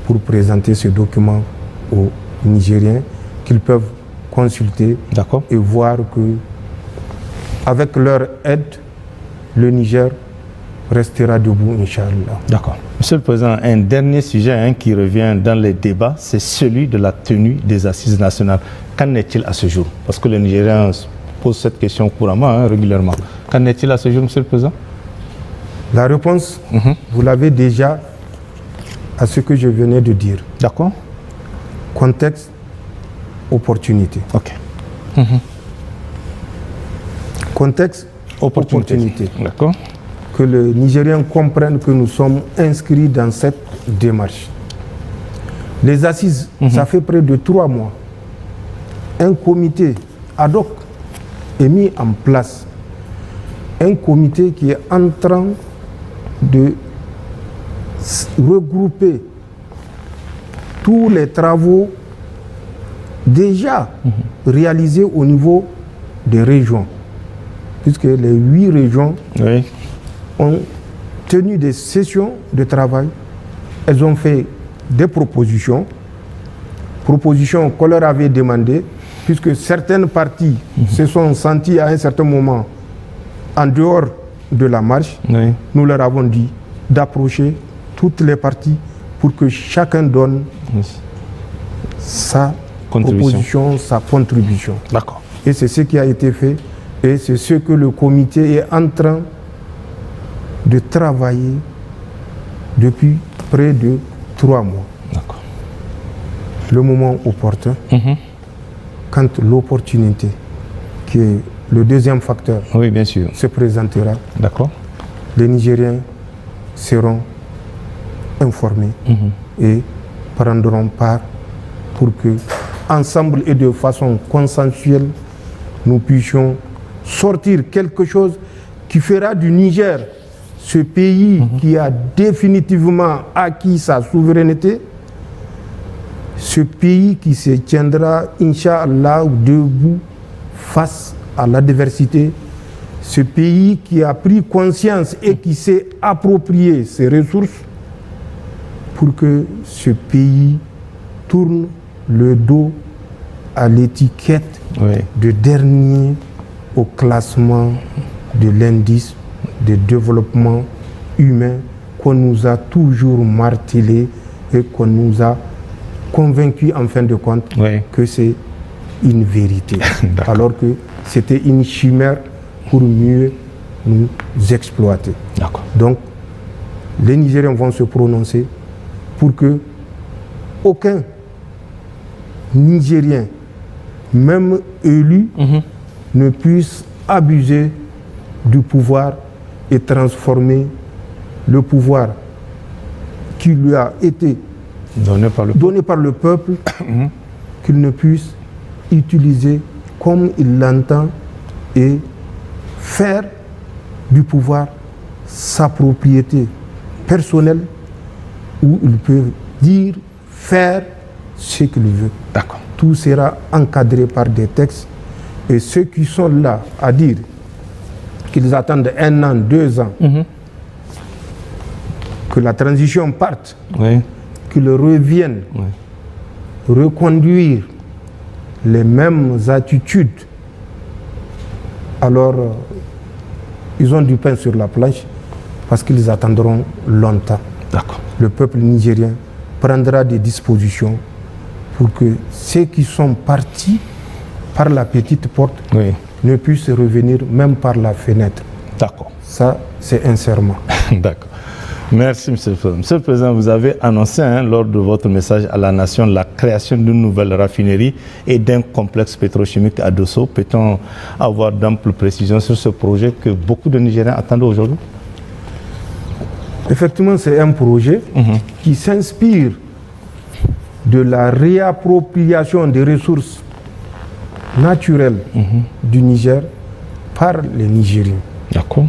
pour présenter ce document aux Nigériens qu'ils peuvent consulter et voir que avec leur aide, le Niger restera debout, Inch'Allah. D'accord. Monsieur le Président, un dernier sujet qui revient dans les débats, c'est celui de la tenue des assises nationales. Qu'en est-il à ce jour? Parce que les Nigériens posent cette question couramment, régulièrement. Qu'en est-il à ce jour, Monsieur le Président? La réponse, vous l'avez déjà à ce que je venais de dire. D'accord. Contexte, opportunité. Ok. Contexte, opportunité. D'accord. Que les Nigériens comprennent que nous sommes inscrits dans cette démarche. Les assises, ça fait près de 3 mois. Un comité ad hoc est mis en place. Un comité qui est en train de regrouper tous les travaux déjà réalisés au niveau des régions, puisque les 8 régions ont tenu des sessions de travail. Elles ont fait des propositions qu'on leur avait demandées, puisque certaines parties se sont senties à un certain moment en dehors de la marche. Nous leur avons dit d'approcher toutes les parties pour que chacun donne sa proposition, sa contribution. D'accord. Et c'est ce qui a été fait et c'est ce que le comité est en train de travailler depuis près de 3 mois. D'accord. Le moment opportun, quand l'opportunité, qui est le deuxième facteur, bien sûr, se présentera, d'accord, les Nigériens seront informés et prendront part pour que, ensemble et de façon consensuelle, nous puissions sortir quelque chose qui fera du Niger ce pays qui a définitivement acquis sa souveraineté, ce pays qui se tiendra, Inch'Allah, debout face à l'adversité, ce pays qui a pris conscience et qui s'est approprié ses ressources pour que ce pays tourne le dos à l'étiquette de dernier au classement de l'indice de développement humain qu'on nous a toujours martelé et qu'on nous a convaincu en fin de compte que c'est une vérité. Alors que c'était une chimère pour mieux nous exploiter. Donc, les Nigériens vont se prononcer pour que aucun Nigérien, même élu, ne puisse abuser du pouvoir et transformer le pouvoir qui lui a été donné par le peuple, qu'il ne puisse utiliser comme il l'entend et faire du pouvoir sa propriété personnelle où il peut dire, faire ce qu'il veut. D'accord. Tout sera encadré par des textes et ceux qui sont là à dire qu'ils attendent 1 an, 2 ans, que la transition parte, qu'ils reviennent reconduire les mêmes attitudes, alors ils ont du pain sur la planche parce qu'ils attendront longtemps. Le peuple nigérien prendra des dispositions pour que ceux qui sont partis par la petite porte, ne puisse revenir même par la fenêtre. D'accord. Ça, c'est un serment. D'accord. Merci, Monsieur le Président. Monsieur le Président, vous avez annoncé lors de votre message à la nation la création d'une nouvelle raffinerie et d'un complexe pétrochimique à Dosso. Peut-on avoir d'amples précisions sur ce projet que beaucoup de Nigériens attendent aujourd'hui? Effectivement, c'est un projet qui s'inspire de la réappropriation des ressources naturelles du Niger par les Nigériens. D'accord.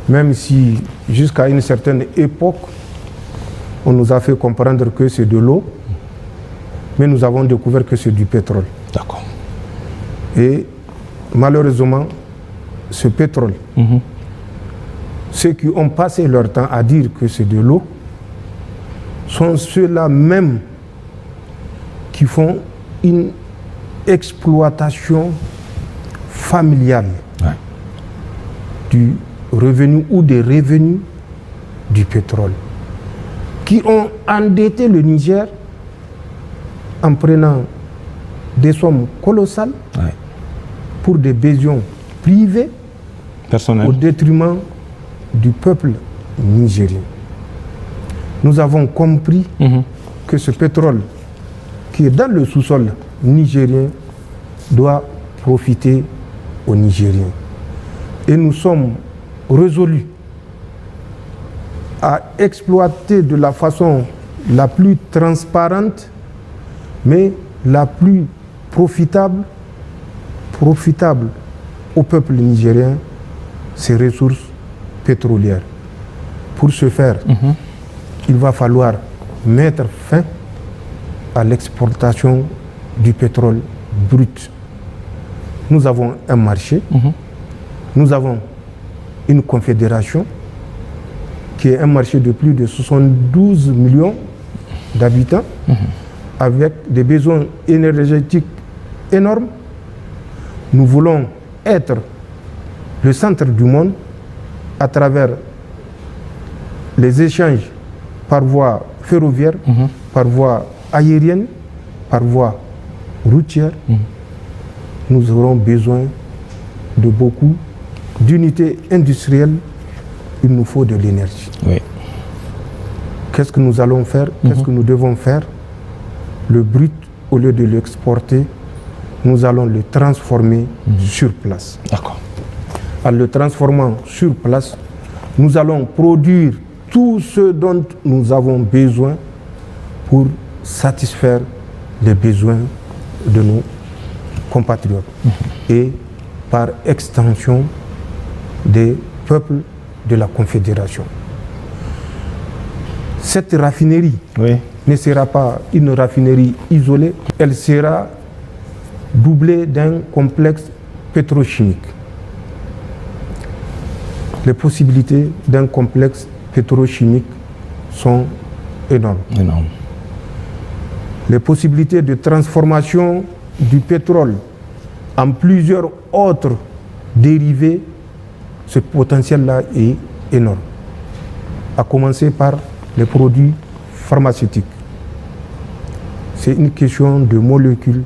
Même si, jusqu'à une certaine époque, on nous a fait comprendre que c'est de l'eau, mais nous avons découvert que c'est du pétrole. D'accord. Et malheureusement, ce pétrole, ceux qui ont passé leur temps à dire que c'est de l'eau, sont ceux-là même qui font une exploitation familiale du revenu ou des revenus du pétrole, qui ont endetté le Niger en prenant des sommes colossales pour des besoins privés au détriment du peuple nigérien. Nous avons compris que ce pétrole qui est dans le sous-sol nigérien doit profiter aux Nigériens. Et nous sommes résolus à exploiter de la façon la plus transparente, mais la plus profitable au peuple nigérien, ces ressources pétrolières. Pour ce faire, il va falloir mettre fin à l'exportation du pétrole brut. Nous avons un marché, nous avons une confédération qui est un marché de plus de 72 millions d'habitants avec des besoins énergétiques énormes. Nous voulons être le centre du monde à travers les échanges par voie ferroviaire, par voie aérienne, par voie routière. Nous aurons besoin de beaucoup d'unités industrielles. Il nous faut de l'énergie. Qu'est-ce que nous allons faire? Qu'est-ce que nous devons faire? Le brut, au lieu de l'exporter, nous allons le transformer sur place. D'accord. En le transformant sur place, nous allons produire tout ce dont nous avons besoin pour satisfaire les besoins de nos compatriotes et par extension des peuples de la Confédération. Cette raffinerie ne sera pas une raffinerie isolée, elle sera doublée d'un complexe pétrochimique. Les possibilités d'un complexe pétrochimique sont énormes. Les possibilités de transformation du pétrole en plusieurs autres dérivés, ce potentiel-là est énorme. À commencer par les produits pharmaceutiques. C'est une question de molécules.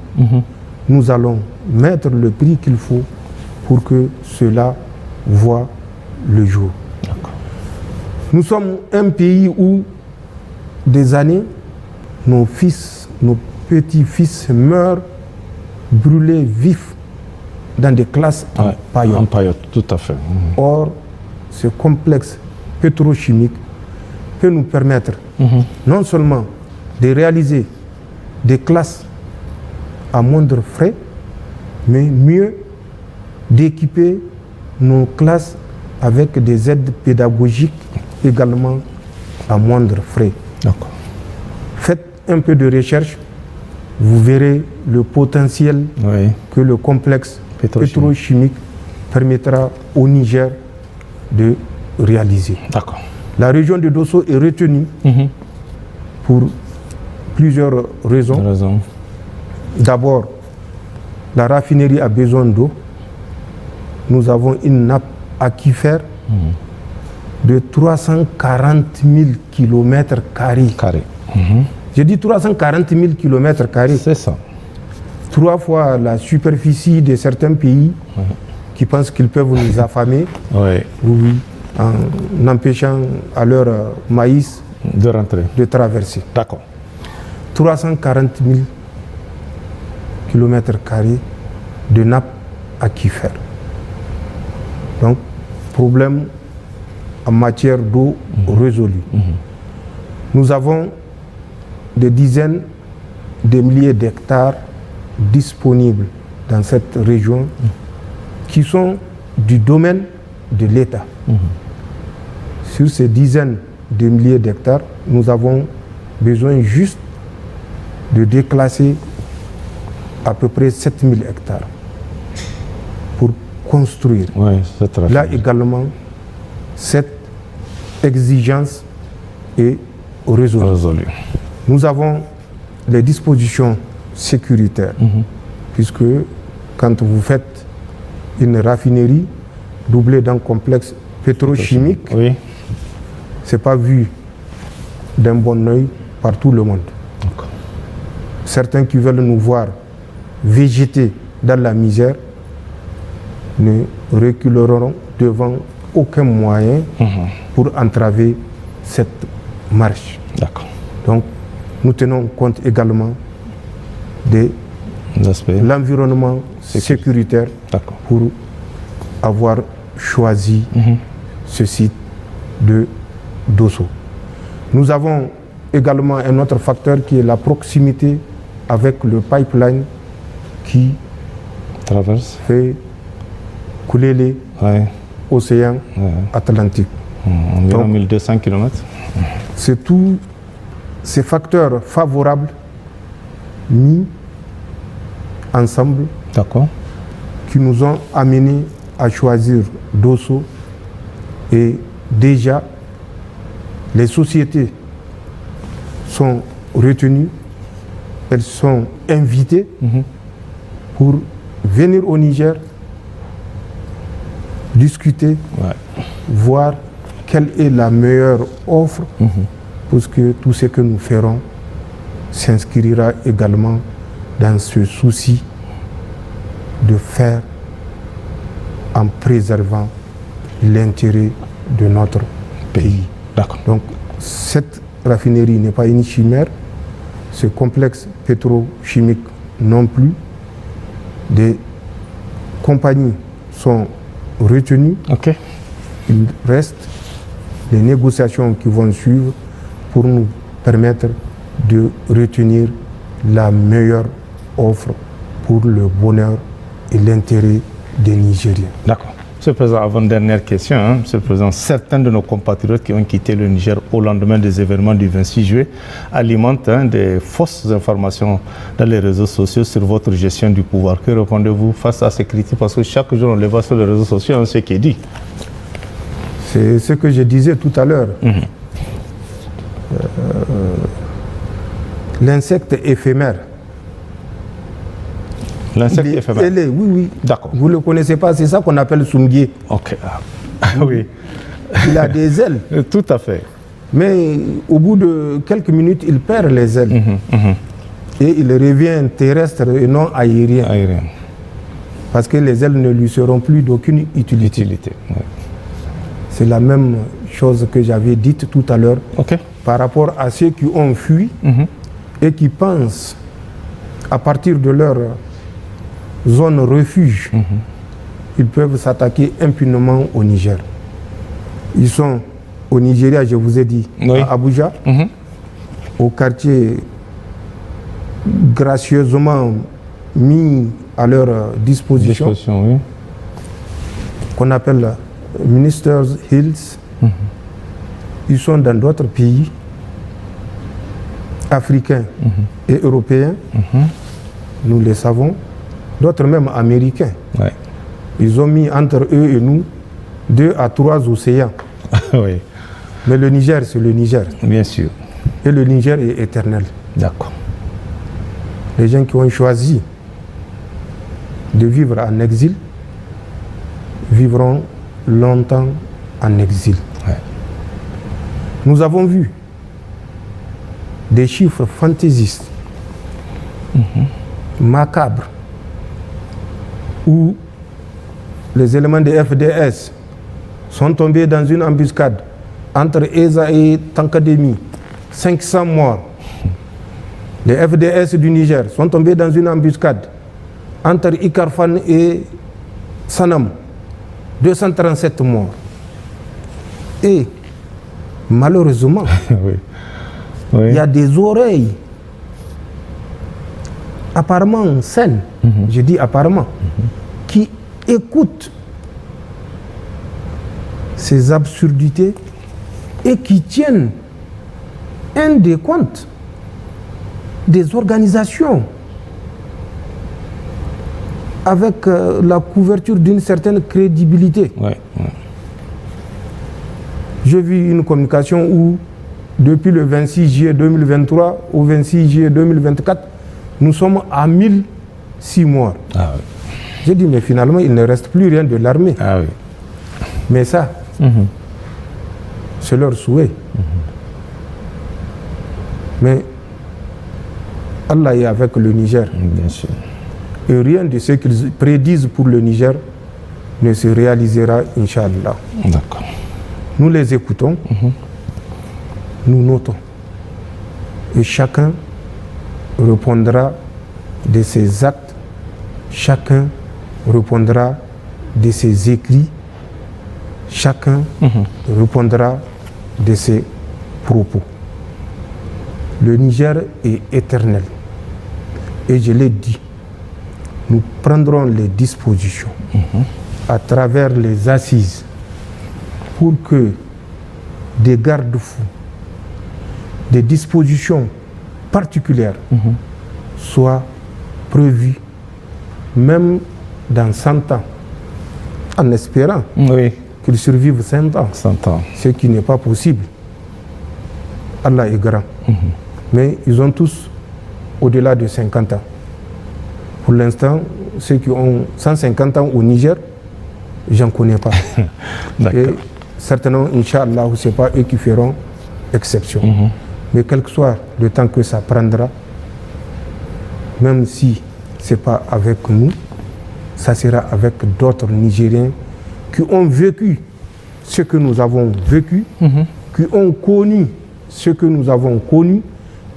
Nous allons mettre le prix qu'il faut pour que cela voie le jour. Nous sommes un pays où des années, nos fils, nos petits-fils meurent brûlés vifs dans des classes en paillotte. En paillotte, tout à fait. Or, ce complexe pétrochimique peut nous permettre non seulement de réaliser des classes à moindre frais, mais mieux d'équiper nos classes avec des aides pédagogiques également à moindre frais. Faites un peu de recherche, vous verrez le potentiel que le complexe pétrochimique permettra au Niger de réaliser. La région de Dosso est retenue pour plusieurs raisons. D'abord, la raffinerie a besoin d'eau. Nous avons une nappe aquifère de 340 000 km². J'ai dit 340 000 km². C'est ça. 3 fois la superficie de certains pays qui pensent qu'ils peuvent nous affamer, oui, en empêchant à leur maïs de rentrer, de traverser. D'accord. 340 000 km² de nappes aquifères. Donc, problème en matière d'eau résolu. Nous avons des dizaines de milliers d'hectares disponibles dans cette région qui sont du domaine de l'État. Sur ces dizaines de milliers d'hectares, nous avons besoin juste de déclasser à peu près 7000 hectares pour construire. Là également, cette exigence est résolue. Nous avons les dispositions sécuritaires, puisque quand vous faites une raffinerie doublée d'un complexe pétrochimique, ce n'est pas vu d'un bon œil par tout le monde. Certains qui veulent nous voir végéter dans la misère ne reculeront devant aucun moyen pour entraver cette marche. Donc, nous tenons compte également de l'environnement sécuritaire pour avoir choisi ce site de Dosso. Nous avons également un autre facteur qui est la proximité avec le pipeline qui fait couler les océans Atlantiques. Environ 1200 km. C'est tous ces facteurs favorables mis ensemble qui nous ont amenés à choisir Dosso, et déjà les sociétés sont retenues, elles sont invitées pour venir au Niger, discuter, voir quelle est la meilleure offre, parce que tout ce que nous ferons s'inscrira également dans ce souci de faire en préservant l'intérêt de notre pays. Donc cette raffinerie n'est pas une chimère, ce complexe pétrochimique non plus. Des compagnies sont retenues. Il reste les négociations qui vont suivre pour nous permettre de retenir la meilleure offre pour le bonheur et l'intérêt des Nigériens. Monsieur le Président, avant-dernière question, Monsieur le Président, certains de nos compatriotes qui ont quitté le Niger au lendemain des événements du 26 juillet alimentent des fausses informations dans les réseaux sociaux sur votre gestion du pouvoir. Que répondez-vous face à ces critiques? Parce que chaque jour, on les voit sur les réseaux sociaux, ce qui est dit. C'est ce que je disais tout à l'heure. L'insecte éphémère. L'insecte éphémère. Oui. Vous ne le connaissez pas, c'est ça qu'on appelle Soumgué. Oui. Il a des ailes. Tout à fait. Mais au bout de quelques minutes, il perd les ailes. Et il revient terrestre et non aérien. Parce que les ailes ne lui seront plus d'aucune utilité. C'est la même chose que j'avais dite tout à l'heure par rapport à ceux qui ont fui et qui pensent, à partir de leur zone refuge, ils peuvent s'attaquer impunément au Niger. Ils sont au Nigeria, je vous ai dit, à Abuja, au quartier gracieusement mis à leur disposition, qu'on appelle Ministers Hills. Ils sont dans d'autres pays africains et européens, nous le savons, d'autres même américains. Ils ont mis entre eux et nous 2 à 3 océans. Mais le Niger, c'est le Niger. Bien sûr. Et le Niger est éternel. Les gens qui ont choisi de vivre en exil vivront longtemps en exil. Nous avons vu des chiffres fantaisistes. macabre où les éléments de FDS sont tombés dans une embuscade entre ESA et Tankademi, 500 morts. Les FDS du Niger sont tombés dans une embuscade entre Ikarfan et Sanam, 237 morts. Et malheureusement, Oui. Oui. il y a des oreilles apparemment saines, je dis apparemment, qui écoutent ces absurdités et qui tiennent un des comptes des organisations avec la couverture d'une certaine crédibilité. Oui. Oui. J'ai vu une communication où, depuis le 26 juillet 2023 au 26 juillet 2024, nous sommes à 1006 morts. Ah oui. J'ai dit, mais finalement, il ne reste plus rien de l'armée. Ah oui. Mais ça, c'est leur souhait. Mais Allah est avec le Niger. Bien sûr. Et rien de ce qu'ils prédisent pour le Niger ne se réalisera, Inch'Allah. D'accord. Nous les écoutons, nous notons. Et chacun répondra de ses actes, chacun répondra de ses écrits, chacun répondra de ses propos. Le Niger est éternel. Et je l'ai dit, nous prendrons les dispositions à travers les assises pour que des garde-fous, des dispositions particulières soient prévues, même dans 100 ans, en espérant Oui. qu'ils survivent 100 ans, 100 ans. ce qui n'est pas possible. Allah est grand. Mais ils ont tous au-delà de 50 ans. Pour l'instant, ceux qui ont 150 ans au Niger, j'en connais pas. Et certainement, Inch'Allah, ce n'est pas eux qui feront exception. Mais quel que soit le temps que ça prendra, même si ce n'est pas avec nous, ça sera avec d'autres Nigériens qui ont vécu ce que nous avons vécu, qui ont connu ce que nous avons connu,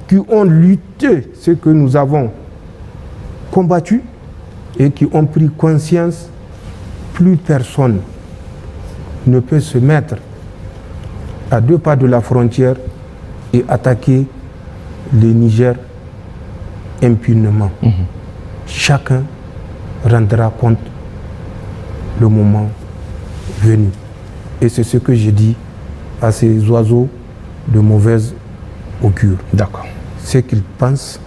qui ont lutté ce que nous avons combattu et qui ont pris conscience. Plus personne ne peut se mettre à 2 pas de la frontière et attaquer le Niger impunément. Chacun rendra compte le moment venu. Et c'est ce que je dis à ces oiseaux de mauvaise augure. D'accord. Ce qu'ils pensent,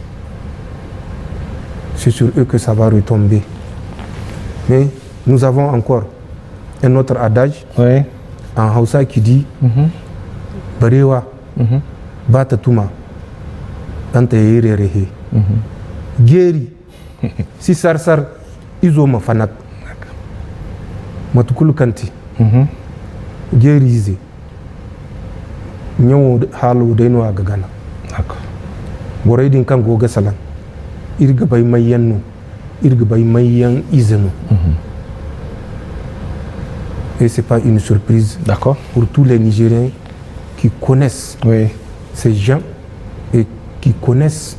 c'est sur eux que ça va retomber. Mais nous avons encore un autre adage en Hausa qui dit Barewa Bata Tuma Tanta Yererehe Geri Si Sarsar Izo Mafanak Matukulu Kanti Geri Ize Nyawo Halu Deno Agagana. D'accord. Boraidin kan goga salan irga bay mayannu irga bay mayan izenu. Et c'est pas une surprise. D'accord. Pour tous les Nigériens qui connaissent ces gens et qui connaissent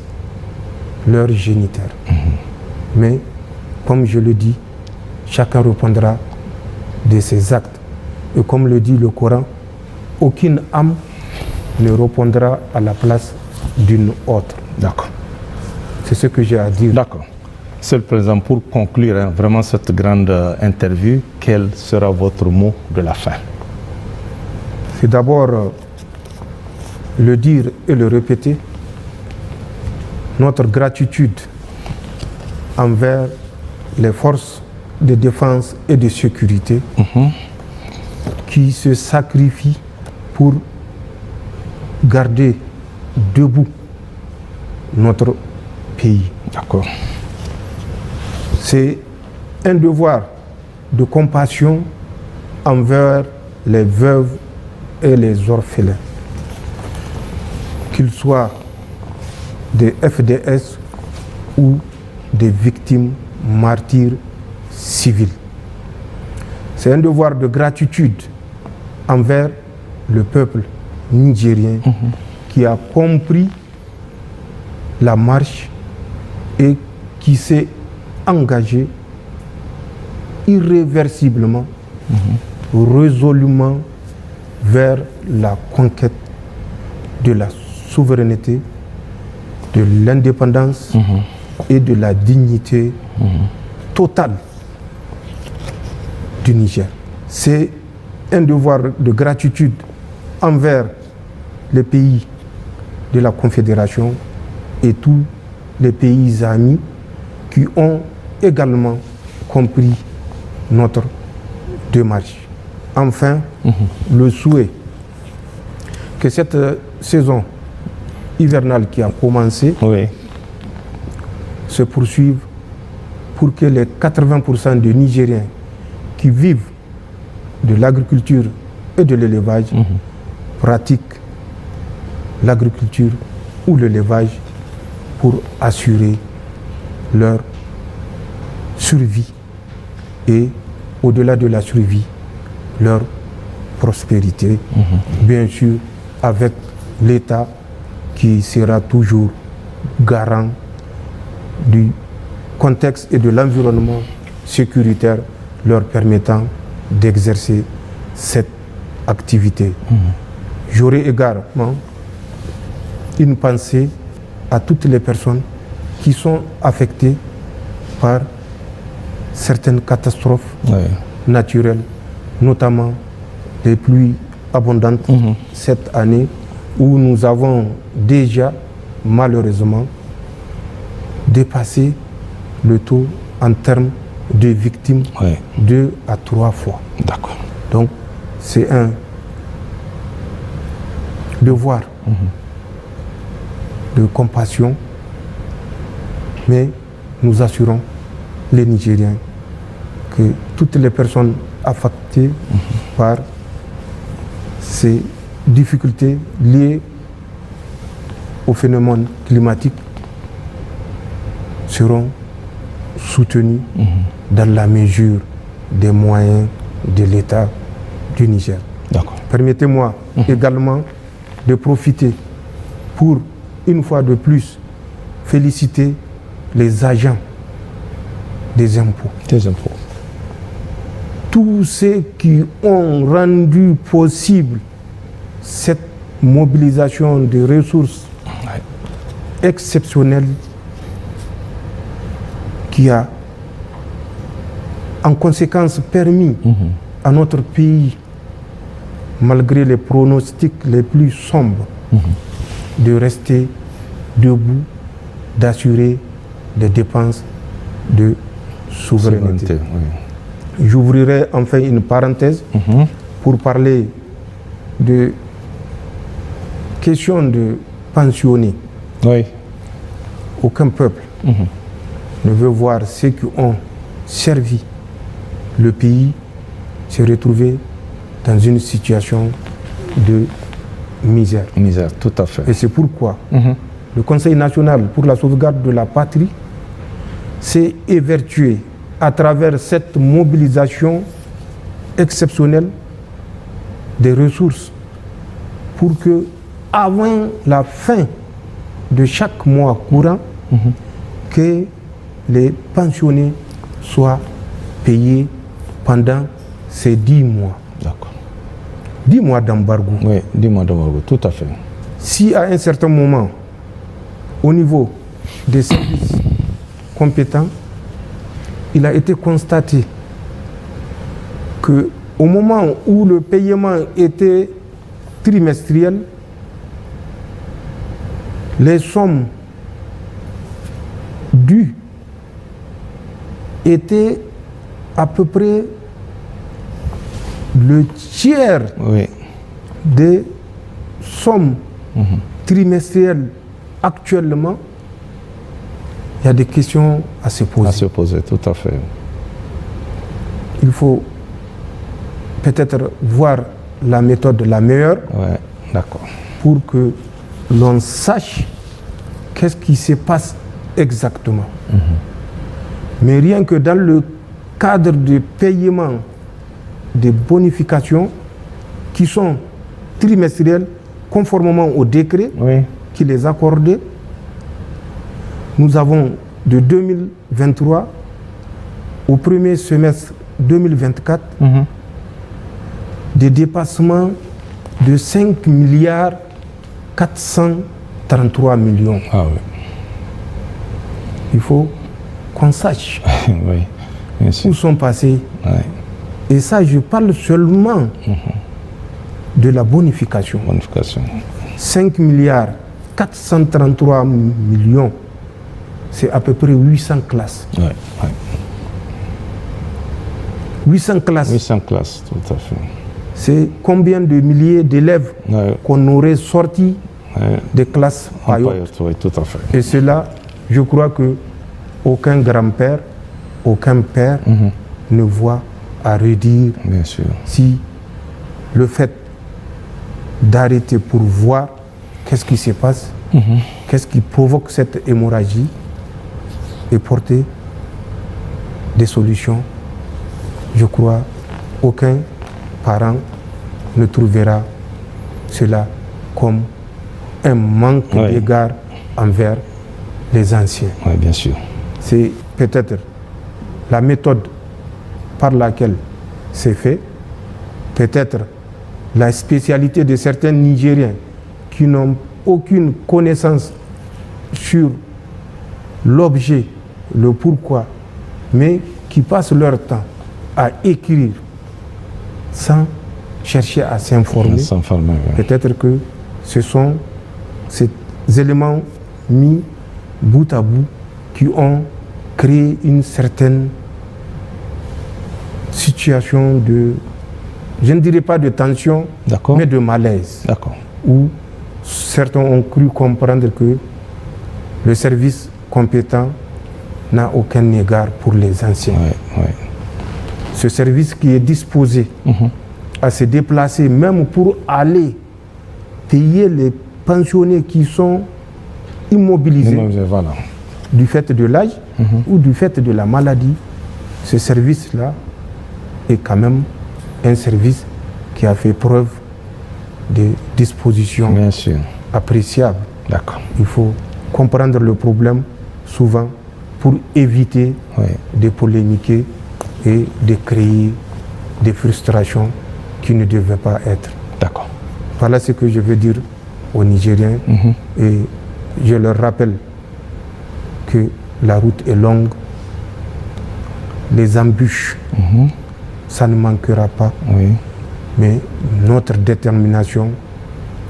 leurs géniteurs. Mais comme je le dis, chacun répondra de ses actes. Et comme le dit le Coran, aucune âme ne répondra à la place d'une autre. D'accord. C'est ce que j'ai à dire. D'accord. Monsieur le Président, pour conclure vraiment cette grande interview, quel sera votre mot de la fin? C'est d'abord le dire et le répéter, notre gratitude envers les forces de défense et de sécurité qui se sacrifient pour garder debout notre pays. D'accord. C'est un devoir de compassion envers les veuves et les orphelins, qu'ils soient des FDS ou des victimes martyrs civiles. C'est un devoir de gratitude envers le peuple nigérien qui a compris la marche et qui s'est engagé irréversiblement, résolument vers la conquête de la souveraineté, de l'indépendance et de la dignité totale du Niger. C'est un devoir de gratitude envers les pays de la Confédération et tous les pays amis qui ont également compris notre démarche. Enfin, le souhait que cette saison hivernale qui a commencé se poursuive pour que les 80% de Nigériens qui vivent de l'agriculture et de l'élevage pratiquent l'agriculture ou l'élevage pour assurer leur survie et, au-delà de la survie, leur prospérité, bien sûr avec l'État qui sera toujours garant du contexte et de l'environnement sécuritaire leur permettant d'exercer cette activité. J'aurai également une pensée à toutes les personnes qui sont affectées par certaines catastrophes naturelles, notamment les pluies abondantes cette année où nous avons déjà malheureusement dépassé le taux en termes de victimes 2 à 3 fois. D'accord. Donc c'est un devoir de compassion, mais nous assurons les Nigériens que toutes les personnes affectées par ces difficultés liées au phénomène climatique seront soutenues dans la mesure des moyens de l'État du Niger. Permettez-moi également de profiter pour, une fois de plus, féliciter les agents des impôts. Tous ceux qui ont rendu possible cette mobilisation de ressources exceptionnelles qui a en conséquence permis à notre pays, malgré les pronostics les plus sombres, de rester debout, d'assurer les dépenses de souveraineté. J'ouvrirai enfin une parenthèse pour parler de question de pensionnés. Aucun peuple ne veut voir ceux qui ont servi le pays se retrouver dans une situation de misère. Tout à fait. Et c'est pourquoi le Conseil national pour la sauvegarde de la patrie s'est évertué à travers cette mobilisation exceptionnelle des ressources pour que, avant la fin de chaque mois courant, que les pensionnés soient payés pendant ces 10 mois. 10 mois d'embargo. 10 mois d'embargo, tout à fait. Si à un certain moment, au niveau des services compétents, il a été constaté qu'au moment où le paiement était trimestriel, les sommes dues étaient à peu près le tiers des sommes trimestrielles actuellement. Il y a des questions à se poser. À se poser, tout à fait. Il faut peut-être voir la méthode la meilleure pour que l'on sache qu'est-ce qui se passe exactement. Mais rien que dans le cadre de paiement des bonifications qui sont trimestrielles, conformément au décret qui les accordait, nous avons de 2023 au premier semestre 2024 des dépassements de 5 milliards 433 millions. Ah oui. Il faut qu'on sache Oui, bien sûr. où sont passés. Oui. Et ça, je parle seulement de la bonification. Bonification. 5 milliards 433 millions, c'est à peu près 800 classes. Oui, oui. 800 classes, 800 classes, tout à fait. c'est combien de milliers d'élèves Oui. qu'on aurait sortis Oui. des classes En payotes. paillotte, oui, tout à fait. Et cela, je crois que aucun grand-père, aucun père ne voit à redire Bien sûr. si le fait d'arrêter pour voir qu'est-ce qui se passe, qu'est-ce qui provoque cette hémorragie et porter des solutions. Je crois aucun parent ne trouvera cela comme un manque d'égard envers les anciens. Oui, bien sûr. C'est peut-être la méthode par laquelle c'est fait, peut-être la spécialité de certains Nigériens qui n'ont aucune connaissance sur l'objet, le pourquoi, mais qui passent leur temps à écrire sans chercher à s'informer. S'informer, oui. Peut-être que ce sont ces éléments mis bout à bout qui ont créé une certaine situation de, je ne dirais pas de tension, D'accord. mais de malaise, D'accord. où certains ont cru comprendre que le service compétent n'a aucun égard pour les anciens. Oui, oui. Ce service qui est disposé à se déplacer, même pour aller payer les pensionnés qui sont immobilisés Voilà. du fait de l'âge ou du fait de la maladie, ce service-là est quand même un service qui a fait preuve de disposition Bien sûr. appréciable. D'accord. Il faut comprendre le problème souvent pour éviter Oui. de polémiquer et de créer des frustrations qui ne devaient pas être. D'accord. Voilà ce que je veux dire aux Nigériens et je leur rappelle que la route est longue, les embûches, ça ne manquera pas, Oui. mais notre détermination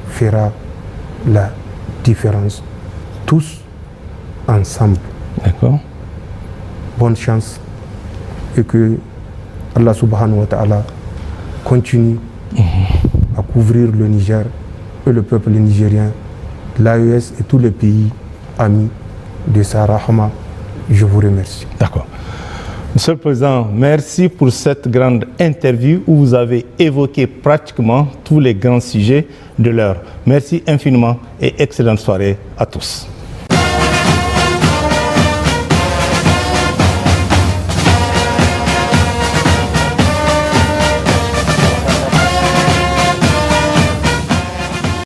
fera la différence, tous ensemble. D'accord. Bonne chance et que Allah subhanahu wa ta'ala continue à couvrir le Niger et le peuple nigérien, l'AES et tous les pays amis de sa rahma. Je vous remercie. D'accord. Monsieur le Président, merci pour cette grande interview où vous avez évoqué pratiquement tous les grands sujets de l'heure. Merci infiniment et excellente soirée à tous.